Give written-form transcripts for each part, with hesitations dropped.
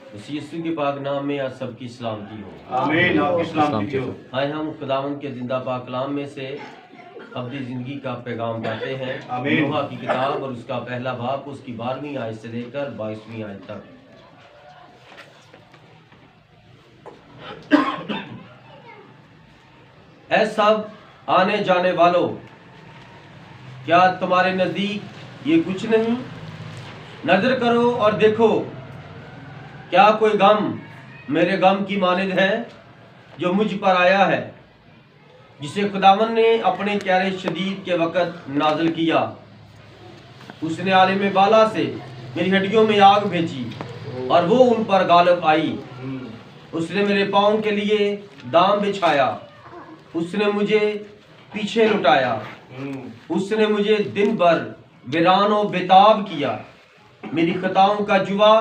उस यीशु के पाक नाम में आज सबकी सलामती हो। आमीन। आपकी सलामती हो। आए हम खुदावंद के जिंदा पाक कलाम में से अब्दी जिंदगी का पैगाम पाते हैं। आमीन। नूह की किताब और उसका पहला बाब उसकी 12वीं आयत से लेकर 22वीं आयत तक। ऐ सब आने जाने वालों, क्या तुम्हारे नजदीक ये कुछ नहीं? नजर करो और देखो, क्या कोई गम मेरे गम की मानिद है जो मुझ पर आया है, जिसे खुदावन ने अपने प्यारे शदीद के वक़्त नाज़िल किया। उसने आलिम बाला से मेरी हड्डियों में आग भेजी और वो उन पर गालिब आई। उसने मेरे पाँव के लिए दाम बिछाया, उसने मुझे पीछे लुटाया। उसने मुझे दिन भर वीरान और बेताब किया। मेरी खताओं का जुआ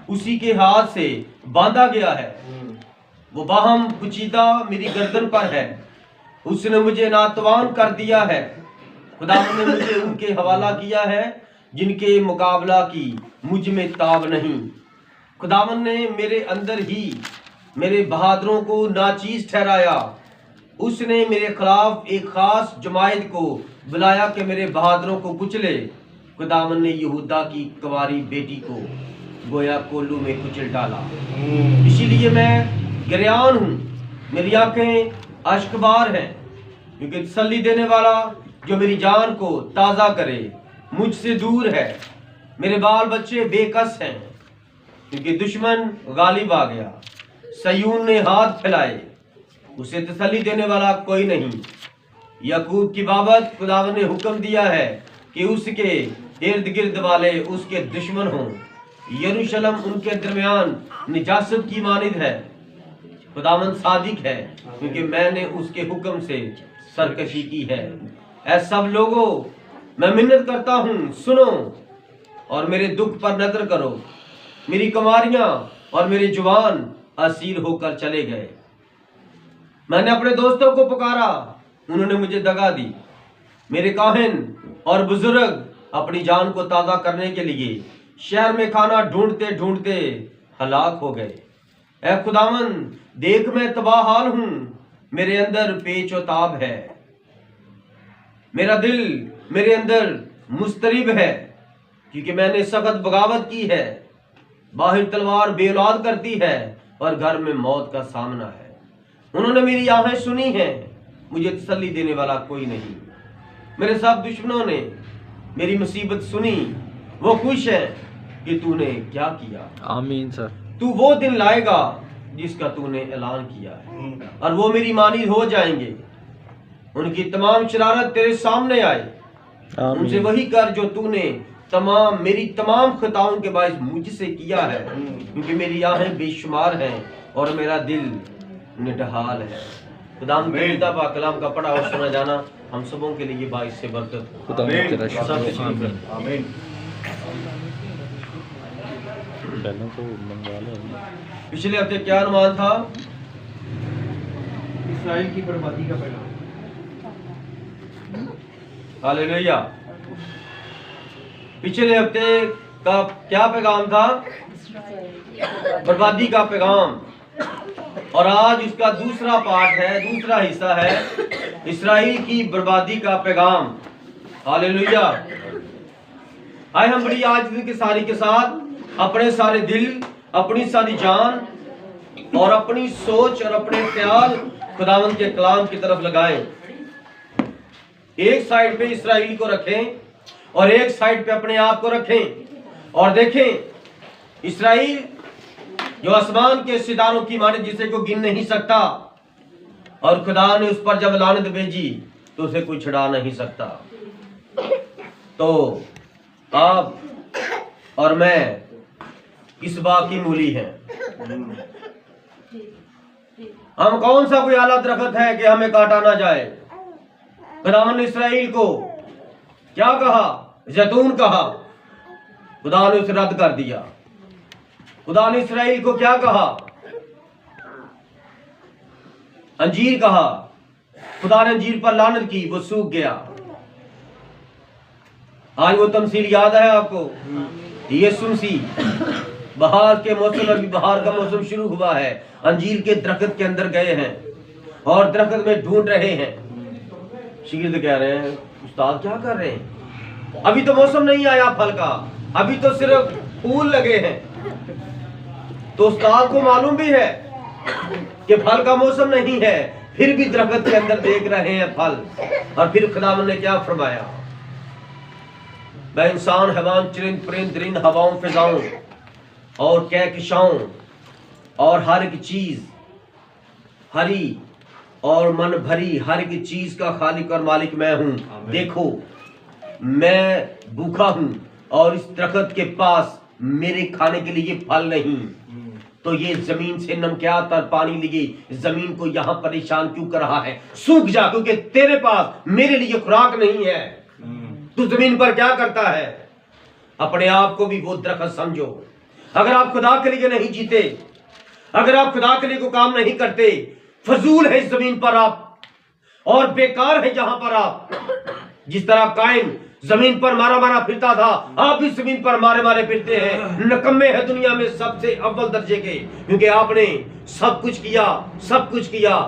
उसी के हाथ से बांधा गया है। वो बाहम कुचीदा मेरी गर्दन पर है। उसने मुझे नातवान कर दिया है। खुदा ने मुझे उनके हवाला किया है जिनके मुकाबला की मुझ में ताब नहीं। खुदावन ने मेरे अंदर ही मेरे बहादुरों को नाचीज ठहराया। उसने मेरे खिलाफ एक खास जमायत को बुलाया कि मेरे बहादुरों को कुचले। खुदावन ने यहूदा की कुंवारी बेटी को गोया कोल्लू में कुचल डाला। इसीलिए मैं गिरयान हूँ, मेरी आंखें अश्कबार हैं, क्योंकि तसल्ली देने वाला जो मेरी जान को ताज़ा करे मुझसे दूर है। मेरे बाल बच्चे बेकस हैं, क्योंकि दुश्मन गालिब आ गया। सयून ने हाथ फैलाए, उसे तसल्ली देने वाला कोई नहीं। याकूब की बाबत खुदावन ने हुक्म दिया है कि उसके इर्द गिर्द वाले उसके दुश्मन हों। यरूशलेम उनके दरमियान निजासत की मानिद है। खुदावन सादिक है, क्योंकि मैंने उसके हुक्म से सरकशी की है। ऐ सब लोगों, मैं मिन्नत करता हूँ, सुनो और मेरे दुख पर नजर करो। मेरी कुमारियां और मेरे जवान असीर होकर चले गए। मैंने अपने दोस्तों को पुकारा, उन्होंने मुझे दगा दी। मेरे काहिन और बुजुर्ग अपनी जान को ताज़ा करने के लिए शहर में खाना ढूंढते ढूंढते हलाक हो गए। ऐ खुदावन, देख मैं तबाह हाल हूँ, मेरे अंदर पेचोताब है। मेरा दिल मेरे अंदर मुस्तरिब है, क्योंकि मैंने सख्त बगावत की है। बाहर तलवार बेऔलाद करती है और घर में मौत का सामना है। उन्होंने मेरी आहें सुनी हैं, मुझे तसल्ली देने वाला कोई नहीं। मेरे सब दुश्मनों ने मेरी मुसीबत सुनी, वो खुश है कि तूने क्या किया। आमीन सर। तू वो दिन लाएगा जिसका तूने ऐलान किया है, और वो मेरी मानी हो जाएंगे। उनकी तमाम शरारत तेरे सामने आए। उनसे वही कर जो तूने मेरी तमाम खताओं के बायस मुझसे किया है, क्योंकि मेरी आहें बेशुमार हैं और मेरा दिल निढाल है। खुदा पाक कलाम का पढ़ा और सुना जाना हम सबों के लिए बाइस से बरकत। आमीन। पिछले हफ्ते क्या अनुमान था? इस्राएल की बर्बादी का पैगाम। हालेलुया। पिछले हफ्ते का क्या पैगाम था? बर्बादी का पैगाम। और आज इसका दूसरा पार्ट है, दूसरा हिस्सा है इस्राएल की बर्बादी का पैगाम। हालेलुया। आए हम बड़ी आजिज़ी के सारी के साथ अपने सारे दिल, अपनी सारी जान और अपनी सोच और अपने ख्याल खुदावंद के कलाम की तरफ लगाएं। एक साइड पे इस्राएल को रखें और एक साइड पे अपने आप को रखें और देखें इस्राएल जो आसमान के सितारों की माने जिसे को गिन नहीं सकता, और खुदा ने उस पर जब लानत भेजी तो उसे कोई छुड़ा नहीं सकता। तो आप और मैं किस बात की मूली हैं? हम कौन सा कोई आला दरख्त है कि हमें काटा ना जाए? खुदा ने इस्राएल को क्या कहा? जैतून कहा, खुदा ने उसे रद्द कर दिया। खुदा ने इस्राएल को क्या कहा? अंजीर कहा, खुदा ने अंजीर पर लानत की, वो सूख गया। आज वो तमसील याद है आपको? यीशु मसीह बाहर के मौसम, अभी बाहर का मौसम शुरू हुआ है, अंजीर के दरख्त के अंदर गए हैं और दरख्त में ढूंढ रहे हैं। शागिर्द कह रहे हैं उस्ताद क्या कर रहे हैं, अभी तो मौसम नहीं आया फल का, अभी तो सिर्फ फूल लगे हैं। तो उस्ताद को मालूम भी है कि फल का मौसम नहीं है, फिर भी दरख्त के अंदर देख रहे हैं फल। और फिर खुदावंद ने क्या फरमाया, मैं इंसान, हैवान, चरिंद, परिंद, दरिंद, हवाओं, फिजाओं और कहकशाओं और हर एक चीज हरी और मन भरी हर एक चीज का खालिक और मालिक मैं हूं। देखो मैं भूखा हूं और इस दरख्त के पास मेरे खाने के लिए फल नहीं, तो ये जमीन से नमकियात और पानी लिए जमीन को यहां परेशान क्यों कर रहा है, सूख जा, क्योंकि तेरे पास मेरे लिए खुराक नहीं है। तू जमीन पर क्या करता है। अपने आप को भी वो दरख्त समझो। अगर आप खुदा के लिए नहीं जीते, अगर आप खुदा के लिए कोई काम नहीं करते, फजूल है इस जमीन पर आप और बेकार है जहां पर आप। जिस तरह कायन जमीन पर मारा मारा फिरता था, आप भी जमीन पर मारे मारे फिरते हैं। नकम्मे है दुनिया में सबसे अव्वल दर्जे के, क्योंकि आपने सब कुछ किया,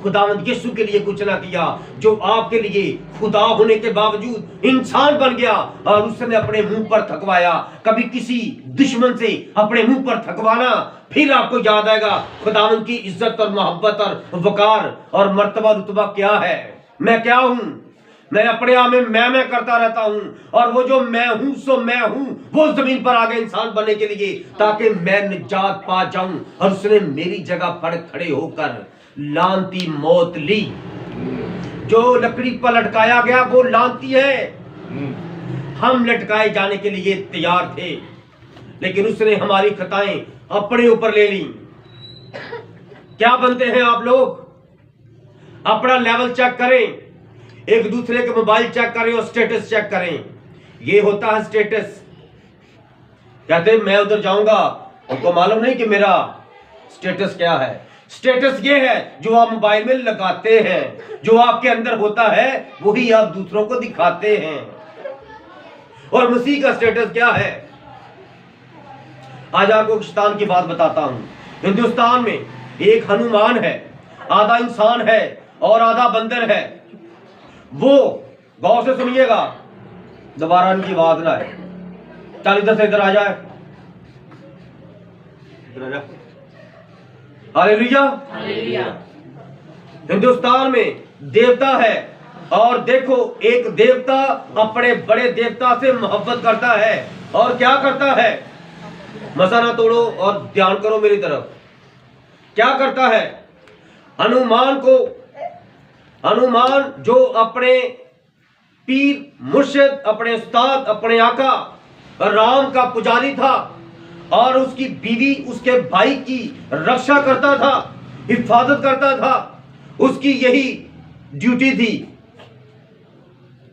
खुदावंद यीशु के लिए कुछ ना किया, जो आपके लिए खुदा होने के बावजूद इंसान बन गया और उसने अपने मुंह पर थकवाया। कभी किसी दुश्मन से अपने मुंह पर थकवाना, फिर आपको याद आएगा खुदावंद की इज्जत और मोहब्बत और वकार और मर्तबा रुतबा क्या है। मैं क्या हूं, मैं अपने आप में मैं करता रहता हूं, और वो जो मैं हूं सो मैं हूं, वो जमीन पर आ गए इंसान बनने के लिए ताकि मैं निजात पा जाऊं। और उसने मेरी जगह पर खड़े होकर लानती मौत ली। जो लकड़ी पर लटकाया गया वो लानती है, हम लटकाए जाने के लिए तैयार थे, लेकिन उसने हमारी खताएं अपने ऊपर ले ली। क्या बनते हैं आप लोग, अपना लेवल चेक करें, एक दूसरे के मोबाइल चेक करें और स्टेटस चेक करें। ये होता है स्टेटस। कहते मैं उधर जाऊंगा, उनको मालूम नहीं कि मेरा स्टेटस क्या है। स्टेटस ये है जो आप मोबाइल में लगाते हैं, जो आपके अंदर होता है वही आप दूसरों को दिखाते हैं। और मसीह का स्टेटस क्या है, आज आपको शैतान की बात बताता हूं। हिंदुस्तान में एक हनुमान है, आधा इंसान है और आधा बंदर है। वो गौर से सुनिएगा, दोबारा इनकी बात ना है। चल इधर से इधर आ जाए, हालेलुया। हिंदुस्तान में देवता है, और देखो एक देवता अपने बड़े देवता से मोहब्बत करता है, और क्या करता है, मसा ना तोड़ो और ध्यान करो मेरी तरफ। क्या करता है, हनुमान जो अपने पीर मुर्शिद, अपने उस्ताद, अपने आका राम का पुजारी था, और उसकी बीवी उसके भाई की रक्षा करता था, हिफाजत करता था, उसकी यही ड्यूटी थी।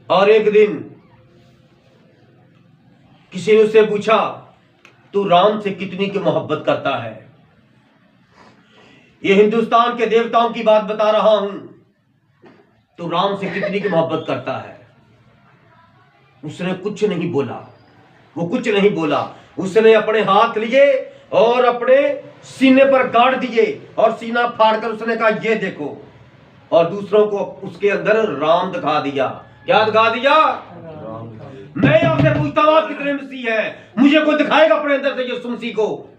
और एक दिन किसी ने उससे पूछा तू राम से कितनी की मोहब्बत करता है। ये हिंदुस्तान के देवताओं की बात बता रहा हूं, तू राम से कितनी की मोहब्बत करता है। उसने कुछ नहीं बोला, वो कुछ नहीं बोला। उसने अपने हाथ लिए और अपने सीने पर गाड़ दिए और सीना फाड़कर उसने कहा ये देखो, और दूसरों को उसके अंदर राम दिखा दिया। क्या दिखा दिया? मैं आपसे पूछता हूं आप कितने मसीह हैं? मुझे कोई दिखाएगा अपने अंदर से यीशु मसीह को?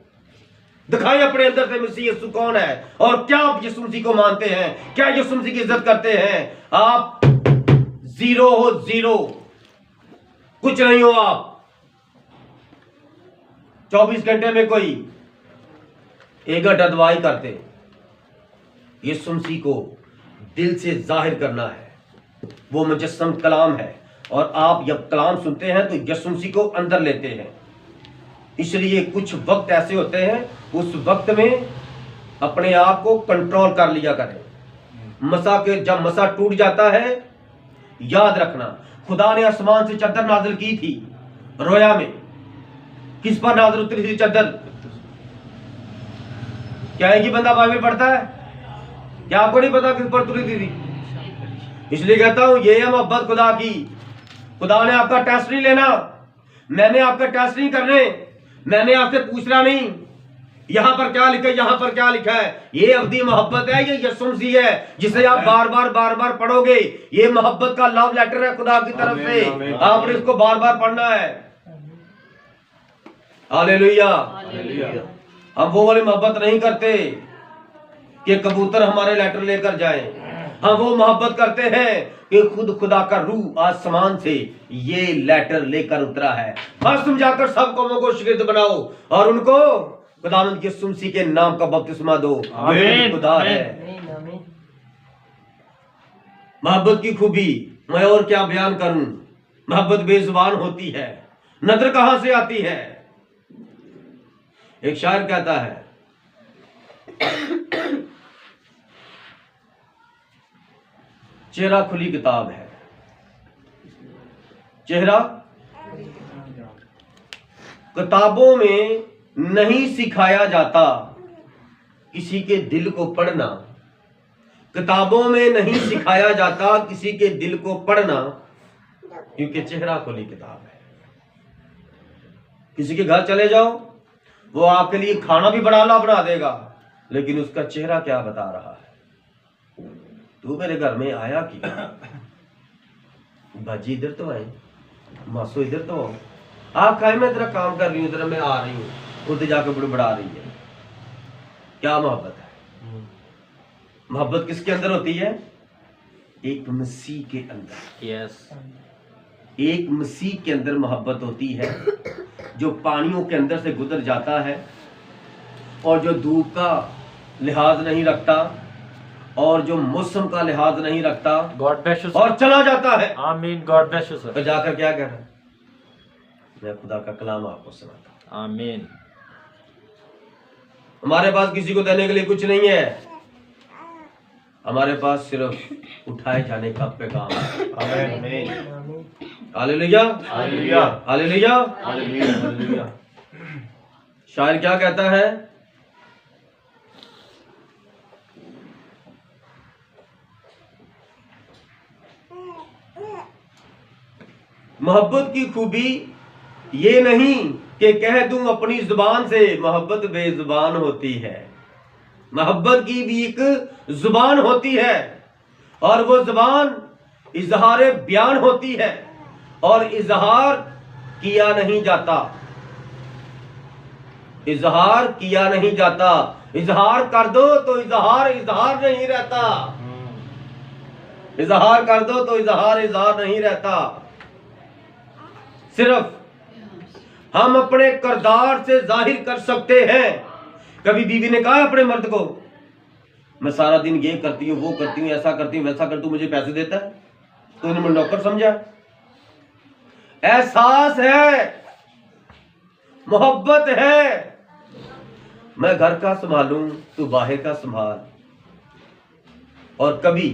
दिखाए अपने अंदर से मसीह यीशु कौन है, और क्या आप यीशु मसीह को मानते हैं? क्या यीशु मसीह की इज्जत करते हैं? आप जीरो हो, जीरो, कुछ नहीं हो आप। 24 घंटे में कोई 1 घंटा दवाई करते। यीशु मसीह को दिल से जाहिर करना है, वो मुजस्सम कलाम है, और आप जब कलाम सुनते हैं तो यीशु मसीह को अंदर लेते हैं। इसलिए कुछ वक्त ऐसे होते हैं, उस वक्त में अपने आप को कंट्रोल कर लिया करें। जब मसा टूट जाता है, याद रखना खुदा ने आसमान से चद्दर नाजिल की थी रोया में। किस पर नाजिल उतरी थी चद्दर? क्या एक ही बंदा बाइबल पढ़ता है? क्या आपको नहीं पता किस पर उतरी थी? इसलिए कहता हूं ये है मोहब्बत खुदा की। खुदा ने आपका टेस्ट नहीं लेना, मैंने आपका टेस्ट नहीं करने, मैंने आपसे पूछना नहीं यहां पर क्या लिखा है, यहां पर क्या लिखा है। ये अवधि मोहब्बत है, ये यीशु मसीह है जिसे आप बार बार पढ़ोगे। ये मोहब्बत का लव लेटर है खुदा की तरफ से। आपने इसको बार बार पढ़ना है। हालेलुया। हम वो वाली मोहब्बत नहीं करते कि कबूतर हमारे लेटर लेकर जाएं। हम वो मोहब्बत करते हैं कि खुद खुदा का रूह आसमान से ये लेटर लेकर उतरा है। बस तुम जाकर सब कौमों को शागिर्द बनाओ और उनको खुदावंद यीशु मसीह के नाम का बपतिस्मा दो। आमीन। खुदा है। मोहब्बत की खूबी मैं और क्या बयान करूं। मोहब्बत बेजुबान होती है। नजर कहां से आती है। एक शायर कहता है चेहरा खुली किताब है, चेहरा किताबों में नहीं सिखाया जाता किसी के दिल को पढ़ना। किताबों में नहीं सिखाया जाता किसी के दिल को पढ़ना, क्योंकि चेहरा खुली किताब है। किसी के घर चले जाओ, वो आपके लिए खाना भी बड़ा बना देगा, लेकिन उसका चेहरा क्या बता रहा है। तू मेरे घर में आया कि बाजी इधर तो आए, मासो इधर तो आओ। आप खाए, मैं तेरा काम कर रही हूँ, तेरा मैं आ रही हूँ, उधर जाकर बुड़बड़ा रही है। क्या मोहब्बत है। मोहब्बत किसके अंदर होती है। एक मसीह के अंदर। यस, एक मसीह के अंदर मोहब्बत होती है जो पानियों के अंदर से गुजर जाता है और जो धूप का लिहाज नहीं रखता और जो मौसम का लिहाज नहीं रखता। गॉड ब्लेस यू और चला जाता है। आमीन। God bless you sir. तो जाकर क्या कह रहा है। मैं खुदा का कलाम आपको सुनाता हूं। आमीन। हमारे पास किसी को देने के लिए कुछ नहीं है। हमारे पास सिर्फ उठाए जाने का पैगाम है। आमीन। हालेलुया। हालेलुया। हालेलुया। हालेलुया। शायर क्या कहता है। मोहब्बत की खूबी ये नहीं कि कह दूं अपनी जुबान से, मोहब्बत बेजुबान होती है। मोहब्बत की भी एक जुबान होती है और वो जुबान इजहार बयान होती है और इजहार किया नहीं जाता। इजहार किया नहीं जाता। इजहार कर दो तो इजहार इजहार नहीं रहता। इजहार कर दो तो इजहार इजहार नहीं रहता। सिर्फ हम अपने किरदार से जाहिर कर सकते हैं। कभी बीवी ने कहा अपने मर्द को, मैं सारा दिन ये करती हूँ, वो करती हूँ, ऐसा करती हूँ, वैसा करती हूँ, मुझे पैसे देता है, तो उन्होंने नौकर समझा। एहसास है, मोहब्बत है। मैं घर का संभालूं, तू बाहर का संभाल। और कभी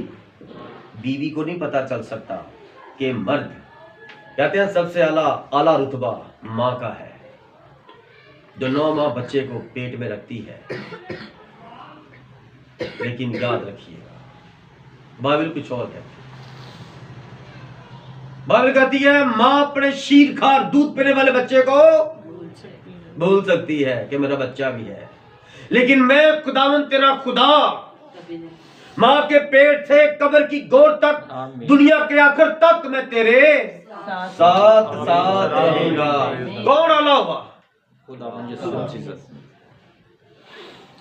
बीवी को नहीं पता चल सकता कि मर्द, कहते हैं सबसे आला रुतबा माँ का है, जो 9 माह बच्चे को पेट में रखती है। लेकिन याद रखिएगा, बाइबल कुछ और कहती है। बाइबल कहती है माँ अपने शीर खार दूध पीने वाले बच्चे को भूल सकती है कि मेरा बच्चा भी है, लेकिन मैं खुदावंद तेरा खुदा माँ के पेट से कब्र की गोद तक, दुनिया के आखिर तक मैं तेरे साथ रहूंगा। कौन आला हुआ।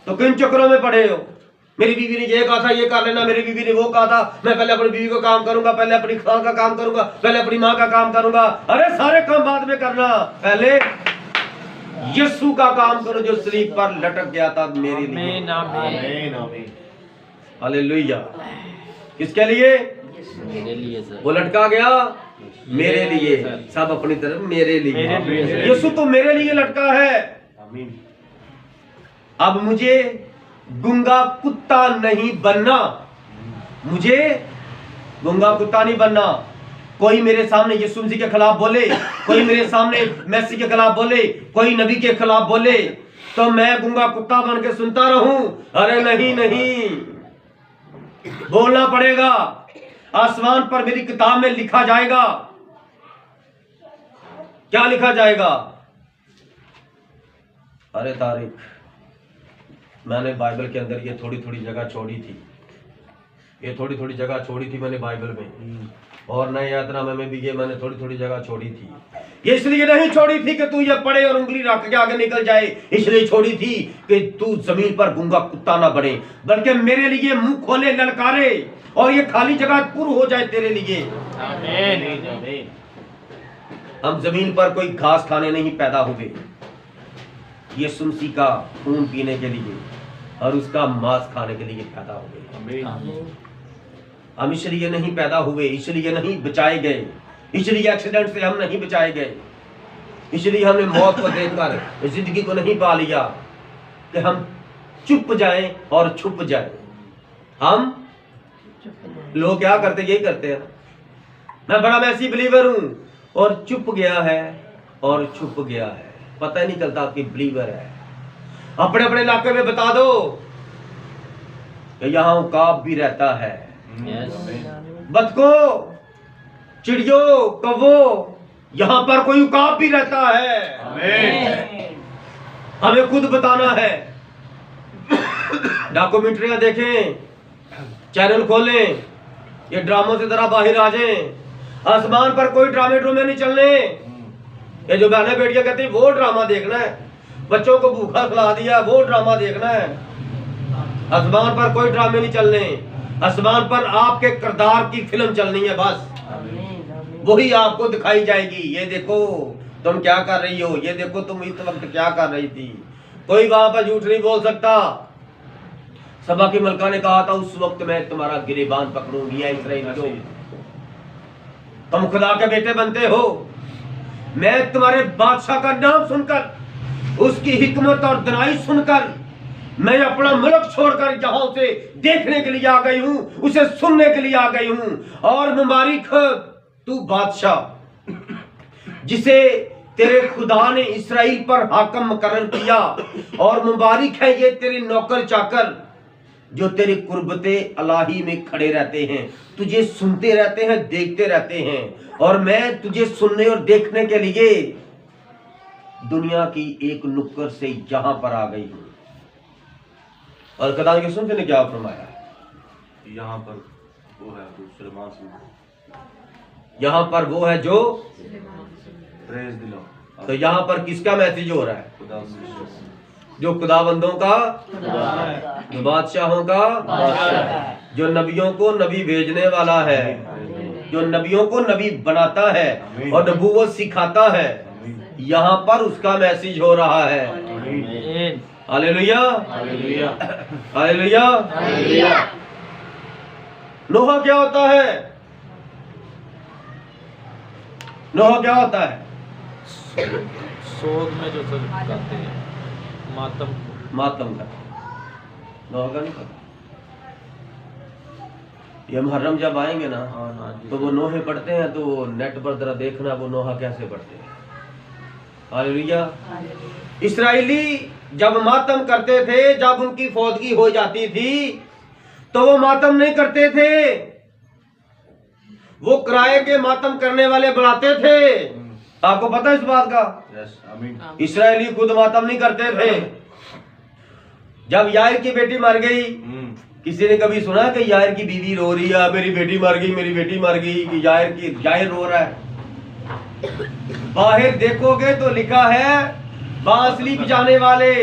तो किन चक्रों में पड़े हो। मेरी बीवी ने ये कहा था, ये कर लेना, मेरी बीवी ने वो कहा था, मैं पहले अपनी बीवी को काम करूंगा, पहले अपनी खां का काम करूंगा, पहले अपनी माँ का काम करूंगा। अरे सारे काम बाद में करना, पहले यीशु का काम करो जो सलीब पर लटक गया था मेरे लिए। आमीन। हालेलुया। किसके लिए। मेरे लिए सर। वो लटका गया मेरे लिए। सब अपनी तरफ मेरे लिए। यीशु तो मेरे लिए लटका है। आमीन। अब मुझे गूंगा कुत्ता नहीं बनना। मुझे गूंगा कुत्ता नहीं बनना। कोई मेरे सामने यीशु मसीह के खिलाफ बोले, कोई मेरे सामने मैसी के खिलाफ बोले, कोई नबी के खिलाफ बोले, तो मैं गूंगा कुत्ता बन के सुनता रहूं। अरे नहीं नहीं, बोलना पड़ेगा। आसमान पर मेरी किताब में लिखा जाएगा। क्या लिखा जाएगा। अरे तारिक, मैंने बाइबल के अंदर ये थोड़ी थोड़ी जगह छोड़ी थी, ये थोड़ी थोड़ी जगह छोड़ी थी मैंने बाइबल में, और नए यात्रानामे में भी ये मैंने थोड़ी थोड़ी जगह छोड़ी थी। ये इसलिए नहीं छोड़ी थी कि तू ये पढ़े और उंगली रख के आगे निकल जाए, इसलिए छोड़ी थी कि तू जमीन पर गूंगा कुत्ता ना बने, बल्कि मेरे लिए मुंह खोले, ललकारे, और ये खाली जगह पूर्ण हो जाए तेरे लिए। आमीन आमीन। हम जमीन पर कोई घास खाने नहीं पैदा हुए, ये सुमसी का खून पीने के लिए और उसका मांस खाने के लिए पैदा हुए। आमीन। हम इसलिए नहीं पैदा हुए, इसलिए नहीं बचाए गए, इसलिए एक्सीडेंट से हम नहीं बचाए गए, इसलिए हमने मौत को देखकर जिंदगी को नहीं पा लिया कि हम चुप जाएं और छुप जाएं। हम लोग क्या करते, यही करते हैं। मैं बड़ा मैसी बिलीवर हूं और चुप गया है और छुप गया है, पता ही नहीं चलता कि बिलीवर है। अपने अपने इलाके में बता दो कि यहाँ उकाब भी रहता है, बतखों, चिड़ियों, कौवों, यहाँ पर कोई उकाब भी रहता है। आमीन। हमें खुद बताना है। डॉक्यूमेंट्रियां देखें, चैनल खोलें, ये ड्रामों से जरा बाहर आ जाएं। आसमान पर कोई ड्रामे नहीं चलने। ये जो बहने बेटियां कहती वो ड्रामा देखना है, बच्चों को भूखा खिला दिया वो ड्रामा देखना है। आसमान पर कोई ड्रामे नहीं चलने, आसमान पर आपके किरदार की फिल्म चलनी है बस, वही आपको दिखाई जाएगी। ये देखो तुम क्या कर रही हो, ये देखो तुम इस वक्त क्या कर रही थी। कोई वहां पर झूठ नहीं बोल सकता। सभा की मलका ने कहा था उस वक्त मैं तुम्हारा गिरेबान पकड़ूंगी। या इस्राएलियों, तुम खुदा के बेटे बनते हो, मैं तुम्हारे बादशाह का नाम सुनकर, उसकी हिकमत और दनाई सुनकर, मैं अपना मुल्क छोड़कर यहाँ से देखने के लिए आ गई हूँ, उसे सुनने के लिए आ गई हूँ। और मुबारक तू बादशाह जिसे तेरे खुदा ने इसराइल पर हाकम मुकर्रर किया, और मुबारक है ये तेरे नौकर चाकर जो तेरे कुर्बते अलाही में खड़े रहते हैं, तुझे सुनते रहते हैं, देखते रहते हैं। और मैं तुझे सुनने और देखने के लिए दुनिया की एक नुक्कड़ से यहां पर आ गई हूं। और खुदा के सुनते ने क्या फरमाया, यहाँ पर वो है जो सुलेमान से यहां पर वो है जो प्रेज दिलाओ। तो यहां पर किसका मैसेज हो रहा है? खुदा से जो खुदाबंदों का, जो बादशाहों का, जो नबियों को नबी भेजने वाला है, जो नबियों को नबी बनाता है और नबूवत सिखाता है, यहाँ पर उसका मैसेज हो रहा है। Hallelujah, hallelujah. हालेलुया। नोहा क्या होता है? नोहा क्या होता है? सोग में जो सब करते हैं, मातम का नोहा का नहीं पता। ये मुहर्रम जब आएंगे ना तो वो नोहे पढ़ते हैं, तो वो नेट पर जरा देखना वो नोहा कैसे पढ़ते हैं। हालेलुया। इस्राएली जब मातम करते थे, जब उनकी फौदगी हो जाती थी, तो वो मातम नहीं करते थे, वो किराए के मातम करने वाले बुलाते थे। आपको पता है इस बात का? यस आमीन। इस्राएली खुद मातम नहीं करते थे। जब यार की बेटी मर गई, किसी ने कभी सुना कि यार की बीवी रो रही है, मेरी बेटी मर गई, मेरी बेटी मर गई, कि यार रो रहा है? बाहर देखोगे तो लिखा है बांसुरी बजाने वाले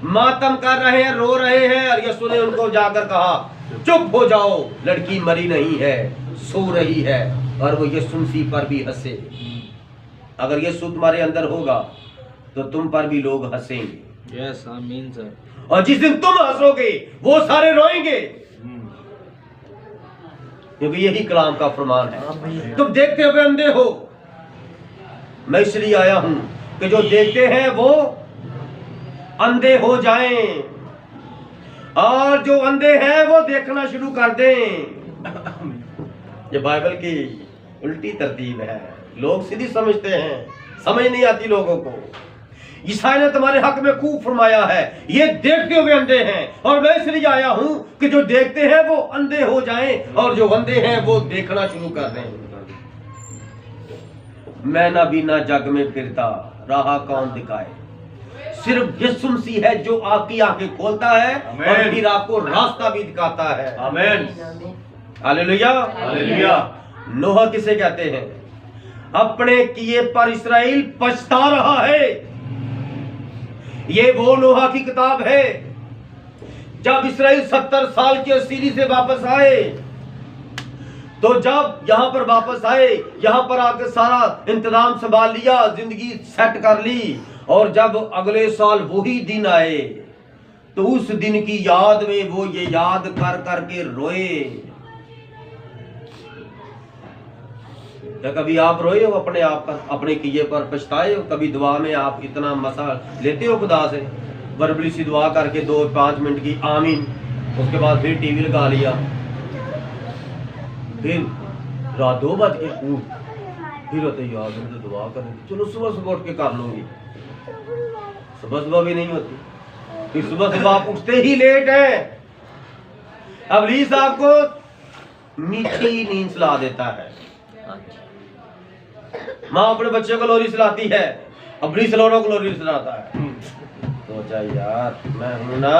मातम कर रहे हैं, रो रहे हैं। और यीशु ने उनको जाकर कहा चुप हो जाओ, लड़की मरी नहीं है, सो रही है। और वो यीशु मसीह पर भी हंसे। अगर यीशु तुम्हारे अंदर होगा तो तुम पर भी लोग हंसेंगे। यस आमीन सर। और जिस दिन तुम हंसोगे वो सारे रोएंगे, क्योंकि यही कलाम का फरमान है। तुम देखते हुए अंधे हो, मैं इसलिए आया हूं कि जो देखते हैं वो अंधे हो जाएं, और जो अंधे हैं वो देखना शुरू कर दें। ये बाइबल की उल्टी तरतीब है। लोग सीधी समझते हैं, समझ नहीं आती लोगों को। ईसाई ने तुम्हारे हक में खूब फरमाया है, ये देखते हुए अंधे हैं। और मैं इसलिए आया हूं कि जो देखते हैं वो अंधे हो जाएं, और जो अंधे हैं वो देखना शुरू कर दें। मैं ना बिना जग में फिरता, राह कौन दिखाए, सिर्फ यीशु मसीह है जो आपकी आंखें खोलता है आमीन। और फिर आपको रास्ता भी दिखाता है। आमीन। हालेलुया। हालेलुया। नोहा किसे कहते हैं? अपने किए पर इस्राएल पछता रहा है। ये वो नोहा की किताब है जब इस्राएल 70 साल की असीरी से वापस आए। तो जब यहां पर वापस आए, यहां पर आकर सारा इंतजाम संभाल लिया, जिंदगी सेट कर ली, और जब अगले साल वही दिन आए तो उस दिन की याद में वो ये याद कर करके रोए। क्या कभी आप रोए हो अपने आप पर, अपने किए पर पछताए हो? कभी दुआ में आप इतना मसा लेते हो खुदा से, बरबरी सी दुआ करके 2-5 मिनट की आमीन, उसके बाद फिर टीवी लगा लिया, फिर रात 2 बज के फिर होते याद तो दुआ करेंगे, चलो सुबह सुबह उठ के कर लूंगी। सुबह सुबह भी नहीं होती, फिर सुबह सुबह आप उठते ही लेट है। अब इब्लीस आपको मीठी नींद सुला देता है। माँ अपने बच्चे को लोरी सुलाती है, इब्लीस लोगों को लोरी सुलाता है। तो जाए यार, मैं हूं ना।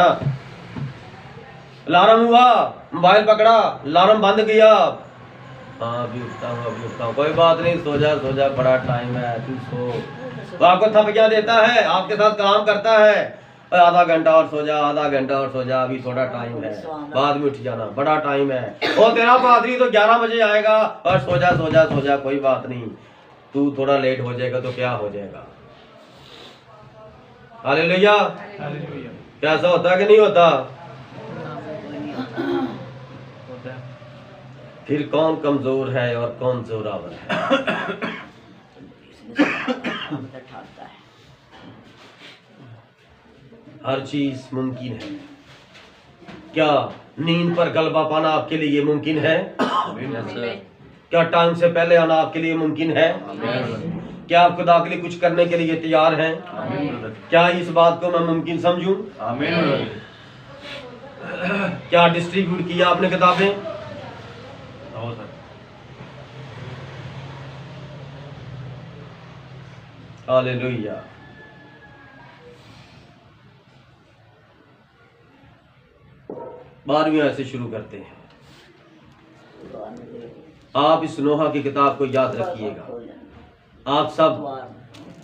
अलार्म हुआ, मोबाइल पकड़ा, अलार्म बंद किया, हाँ अभी उठता हूँ, कोई बात नहीं, सो जा बड़ा टाइम है, तू सो। तो आपको थपकियां देता है, आपके साथ काम करता है, आधा घंटा और सो जा, आधा घंटा और सो जा, अभी थोड़ा टाइम है, बाद में उठ जाना, बड़ा टाइम है। और तेरा पादरी तो 11 बजे आएगा, और सो जा, कोई बात नहीं, तू थोड़ा लेट हो जाएगा तो क्या हो जाएगा। हालेलुया। क्या ऐसा होता है कि नहीं होता? फिर कौन कमजोर है और कौन जोरावर है? हर चीज मुमकिन है। क्या नींद पर गलबा पाना आपके लिए मुमकिन है? क्या टाइम से पहले आना आपके लिए मुमकिन है? क्या आप खुदा के लिए कुछ करने के लिए तैयार हैं? क्या इस बात को मैं मुमकिन समझूं? क्या डिस्ट्रीब्यूट किया आपने किताबें? हालेलुया। बारहवीं आयत से शुरू करते हैं। आप इस नोहा की किताब को याद रखिएगा। आप सब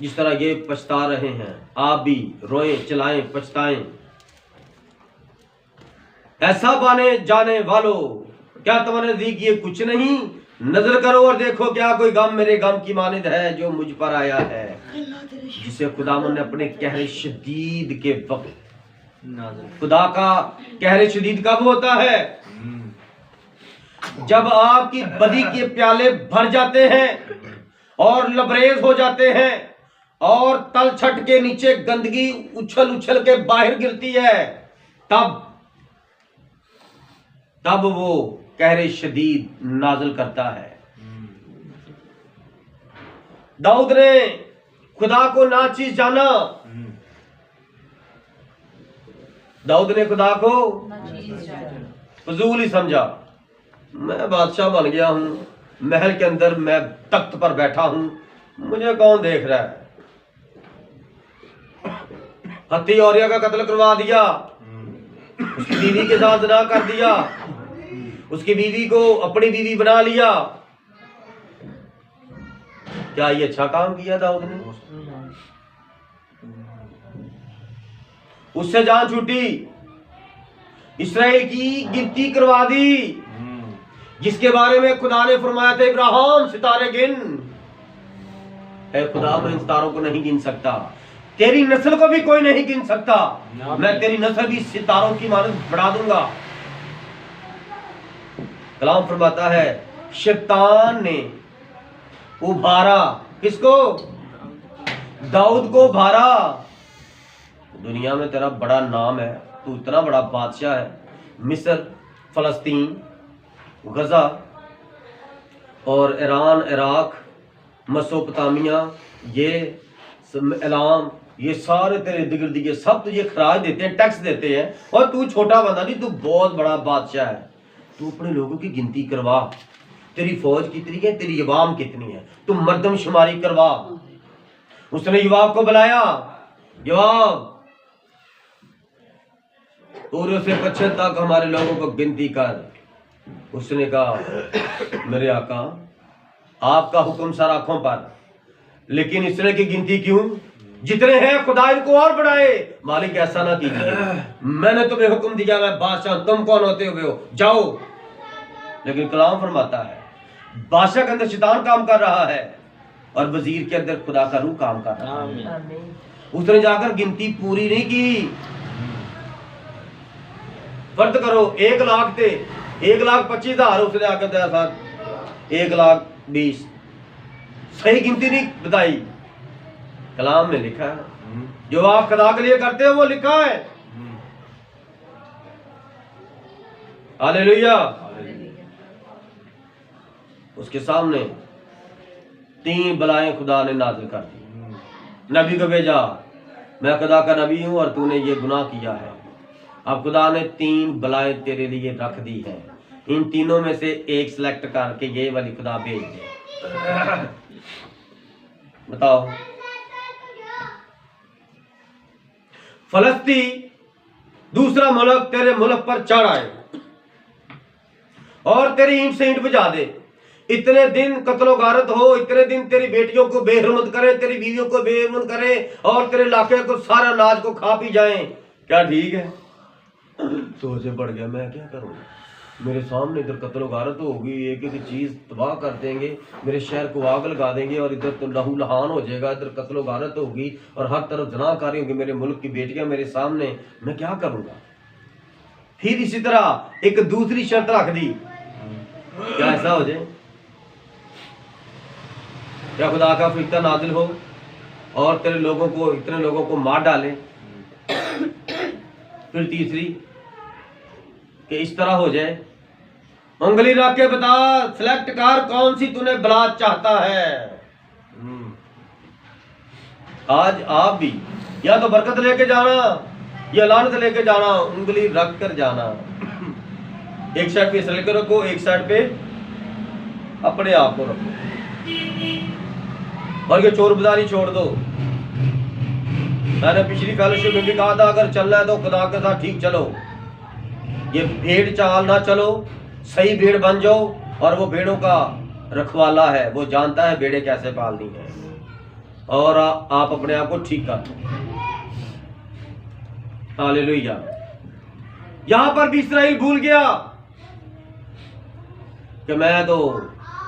जिस तरह ये पछता रहे हैं, आप भी रोएं, चिल्लाएं, पछताएं। ऐसा बाने जाने वालों, क्या तुम्हारे नजदीक ये कुछ नहीं? नजर करो और देखो, क्या कोई गम मेरे गम की मानिद है जो मुझ पर आया है, जिसे खुदावन ने अपने कहरे शदीद के वक्त। खुदा का कहरे शदीद कब होता है? जब आपकी बदी के प्याले भर जाते हैं और लबरेज हो जाते हैं और तलछट के नीचे गंदगी उछल उछल के बाहर गिरती है, तब वो कहरे शदीद नाज़िल करता है। दाऊद ने खुदा को नाचीज जाना। दाऊद ने खुदा को फजूल ही समझा। मैं बादशाह बन गया हूं, महल के अंदर मैं तख्त पर बैठा हूं, मुझे कौन देख रहा है। हत्ती औरिया का कत्ल करवा दिया, उसकी बीवी के साथ ज़िना कर दिया, उसकी बीवी को अपनी बीवी बना लिया। क्या ये अच्छा काम किया दाऊद ने? उससे जान छूटी, इस्राएल की गिनती करवा दी, जिसके बारे में खुदा ने फरमाया था, इब्राहिम सितारे गिन। है खुदा, मैं इन सितारों को नहीं गिन सकता, तेरी नस्ल को भी कोई नहीं गिन सकता, मैं तेरी नस्ल भी सितारों की मानद बढ़ा दूंगा। कलाम फरमाता है, शैतान ने उभारा किसको? दाऊद को उभारा। दुनिया में तेरा बड़ा नाम है, तू इतना बड़ा बादशाह है, मिस्र, फलस्तीन, गजा और ईरान, इराक, मेसोपोटामिया, ये एलाम, ये सारे तेरे दिग्गज दिगे सब तुझे खराज देते हैं, टैक्स देते हैं, और तू छोटा बंदा नहीं, तू बहुत बड़ा बादशाह है। तू अपने लोगों की गिनती करवा, तेरी फौज कितनी है, तेरी अवाम कितनी है, तू मर्दमशुमारी करवा। उसने युवाब को बुलाया, युवाब पूर्व से पश्चिम तक हमारे लोगों को गिनती कर। उसने कहा मेरे आका, आपका हुक्म सर आंखों पर, लेकिन इसराइल की गिनती क्यों? जितने हैं खुदा इनको और बढ़ाए। मालिक ऐसा ना कीजिए, मैंने तुम्हें हुक्म दिया, मैं बादशाह, तुम कौन होते हुए हो, जाओ। लेकिन कलाम फरमाता है बादशाह के अंदर शैतान काम कर रहा है और वजीर के अंदर खुदा का रूह काम कर रहा है। आमीन। उसने जाकर गिनती पूरी नहीं की। फर्ज करो 1 लाख थे, 1,25,000 उसने आकर दिया साथ 1,20,000। सही गिनती नहीं बताई। कलाम में लिखा है जो आप खुदा के लिए करते हो वो लिखा है। हालेलुया। उसके सामने 3 बलाएं खुदा ने नाज़िल कर दी। नबी को भेजा, मैं खुदा का नबी हूं और तूने ये गुनाह किया है। अब खुदा ने 3 बलाएं तेरे लिए रख दी हैं, इन तीनों में से एक सिलेक्ट करके ये वाली खुदा भेज दे। बताओ, फलस्ती दूसरा मुल्क तेरे मुल्क पर चढ़ आए और तेरी ईंट से ईंट बुझा दे। इतने दिन कत्लो गारत हो, इतने दिन तेरी बेटियों को बेहुरमत करे, तेरी बीवियों को बेहुरमत करे और तेरे इलाके को सारा अनाज को खा पी जाएं। क्या ठीक है? तो से बढ़ गया, मैं क्या करूं? मेरे सामने इधर कत्लो गारत होगी, एक एक चीज तबाह कर देंगे, मेरे शहर को आग लगा देंगे और इधर तो लहू लहान हो जाएगा, इधर कत्लो गारत होगी और हर तरफ जनाकारी होगी, मेरे मुल्क की बेटियां मेरे सामने, मैं क्या करूंगा? फिर इसी तरह एक दूसरी शर्त रख दी, क्या ऐसा हो जाए क्या खुदा का फरिश्ता नाजिल हो और तेरे लोगों को, इतने लोगों को मार डाले? फिर तीसरी कि इस तरह हो जाए, उंगली रख के बता, सिलेक्ट कर कौन सी तूने बला चाहता है। आज आप भी या तो बरकत लेके जाना या लानत लेके जाना, उंगली रख कर जाना। एक साइड पे इसराइल को रखो, एक साइड पे अपने आप को रखो और ये चोर बाजारी छोड़ दो। मैंने पिछली फेलोशिप में भी कहा था अगर चलना है तो खुदा के साथ ठीक चलो, ये भेड़ चाल ना चलो, सही भेड़ बन जाओ। और वो भेड़ों का रखवाला है, वो जानता है भेड़ें कैसे पालनी है और आप अपने आप को ठीक कर दो। हालेलुया। यहां पर भी इस्राएल भूल गया कि मैं तो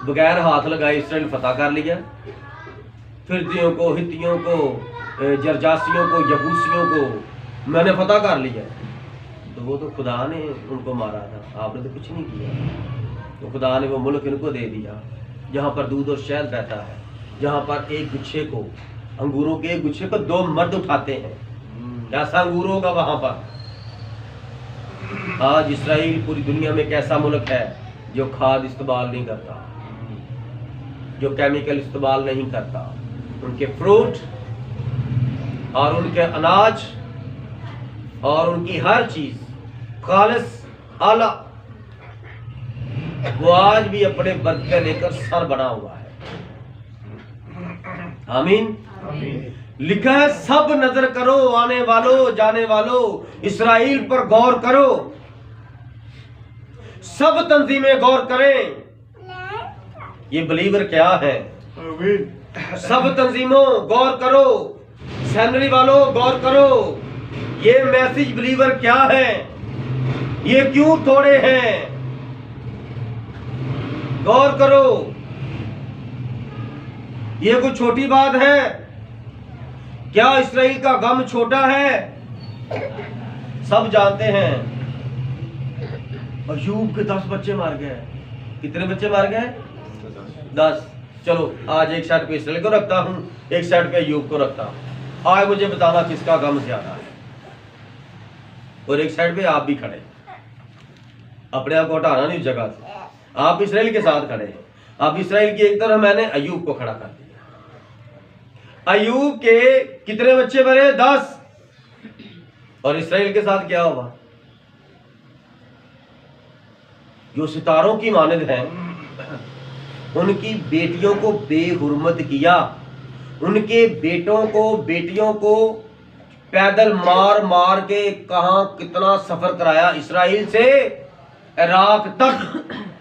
बगैर हाथ लगाए इस्राएल फतह कर लिया। फिरतियों को, हित्तियों को, जरजासियों को, यबूसियों को मैंने फतह कर लिया। तो वो तो खुदा ने उनको मारा था, आपने तो कुछ नहीं किया। तो खुदा ने वो मुल्क इनको दे दिया जहाँ पर दूध और शहद बहता है, जहाँ पर एक गुच्छे को, अंगूरों के एक गुच्छे को 2 मर्द उठाते हैं। कैसा अंगूर होगा वहाँ पर? आज इस्राइल पूरी दुनिया में कैसा मुल्क है जो खाद इस्तेमाल नहीं करता, जो केमिकल इस्तेमाल नहीं करता। उनके फ्रूट और उनके अनाज और उनकी हर चीज खालिस आला, वो आज भी अपने बर्तन लेकर सर बना हुआ है। आमीन। लिखा है सब नजर करो, आने वालों जाने वालों, इस्राइल पर गौर करो। सब तंजीमें गौर करें, ये बिलीवर क्या है। सब तंजीमों गौर करो, सैनरी वालों गौर करो, ये मैसेज बिलीवर क्या है, ये क्यों थोड़े हैं, गौर करो। ये कोई छोटी बात है क्या? इस्राएल का गम छोटा है? सब जानते हैं अय्यूब के 10 बच्चे मार गए। कितने बच्चे मार गए? 10। चलो आज एक साइड पे इस्राएल को रखता हूं, एक साइड पे अय्यूब को रखता हूं। आज मुझे बताना किसका गम ज्यादा है। और एक साइड पे आप भी खड़े, अपने आप को हटाना नहीं उस जगह से, आप इस्राएल के साथ खड़े हैं। अब इस्राएल की एक तरफ मैंने अय्यूब को खड़ा कर दिया। अय्यूब के कितने बच्चे मरे? 10। और इस्राएल के साथ क्या हुआ? जो सितारों की मानद हैं, उनकी बेटियों को बेहुरमत किया, उनके बेटों को, बेटियों को पैदल मार मार के कहां कितना सफर कराया, इसराइल से इराक तक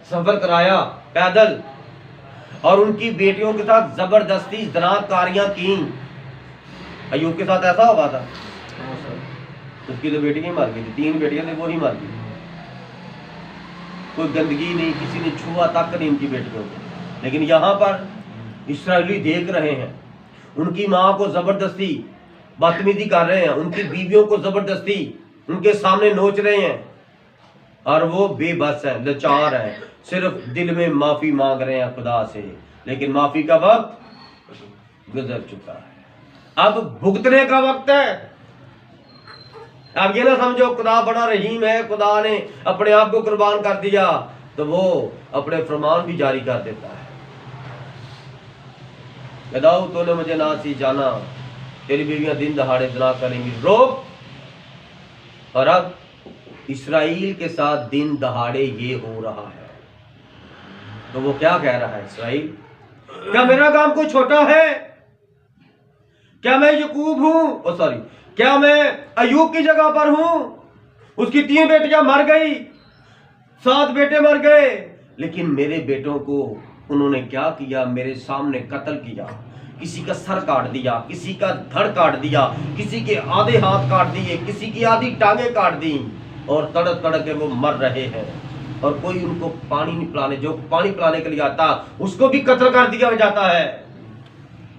सफर कराया पैदल, और उनकी बेटियों के साथ जबरदस्ती जनाकारियां की। अय्यूब के साथ ऐसा हुआ था, उसकी तो बेटी नहीं मार गई थी, 3 बेटियां थी वो नहीं मार गई, कोई गंदगी नहीं, किसी ने छुआ तक नहीं उनकी बेटियों को। लेकिन यहाँ पर इस्राएली देख रहे हैं, उनकी माँ को जबरदस्ती बदतमीजी कर रहे हैं, उनकी बीवियों को जबरदस्ती उनके सामने नोच रहे हैं, और वो बेबस है, लाचार है, सिर्फ दिल में माफी मांग रहे हैं खुदा से। लेकिन माफी का वक्त गुजर चुका है, अब भुगतने का वक्त है। अब ये ना समझो खुदा बड़ा रहीम है, खुदा ने अपने आप को कुर्बान कर दिया तो वो अपने फरमान भी जारी कर देता है। दाऊद तूने मुझे ना सी जाना, तेरी बीवियां दिन दहाड़े जना करेंगी, रोक। और अब इस्राएल के साथ दिन दहाड़े ये हो रहा है, तो वो क्या कह रहा है, इस्राएल क्या मेरा काम कोई छोटा है? क्या मैं यकूब हूं, सॉरी, क्या मैं अय्यूब की जगह पर हूं? उसकी 3 बेटियां मर गई, 7 बेटे मर गए, लेकिन मेरे बेटों को उन्होंने क्या किया, मेरे सामने कत्ल किया, किसी का सर काट दिया, किसी का धड़ काट दिया, किसी के आधे हाथ काट दिए, किसी की आधी टांगे काट दी, और तड़क तड़क के वो मर रहे हैं, और कोई उनको पानी नहीं पिलाने, जो पानी पिलाने के लिए आता उसको भी कत्ल कर दिया जाता है।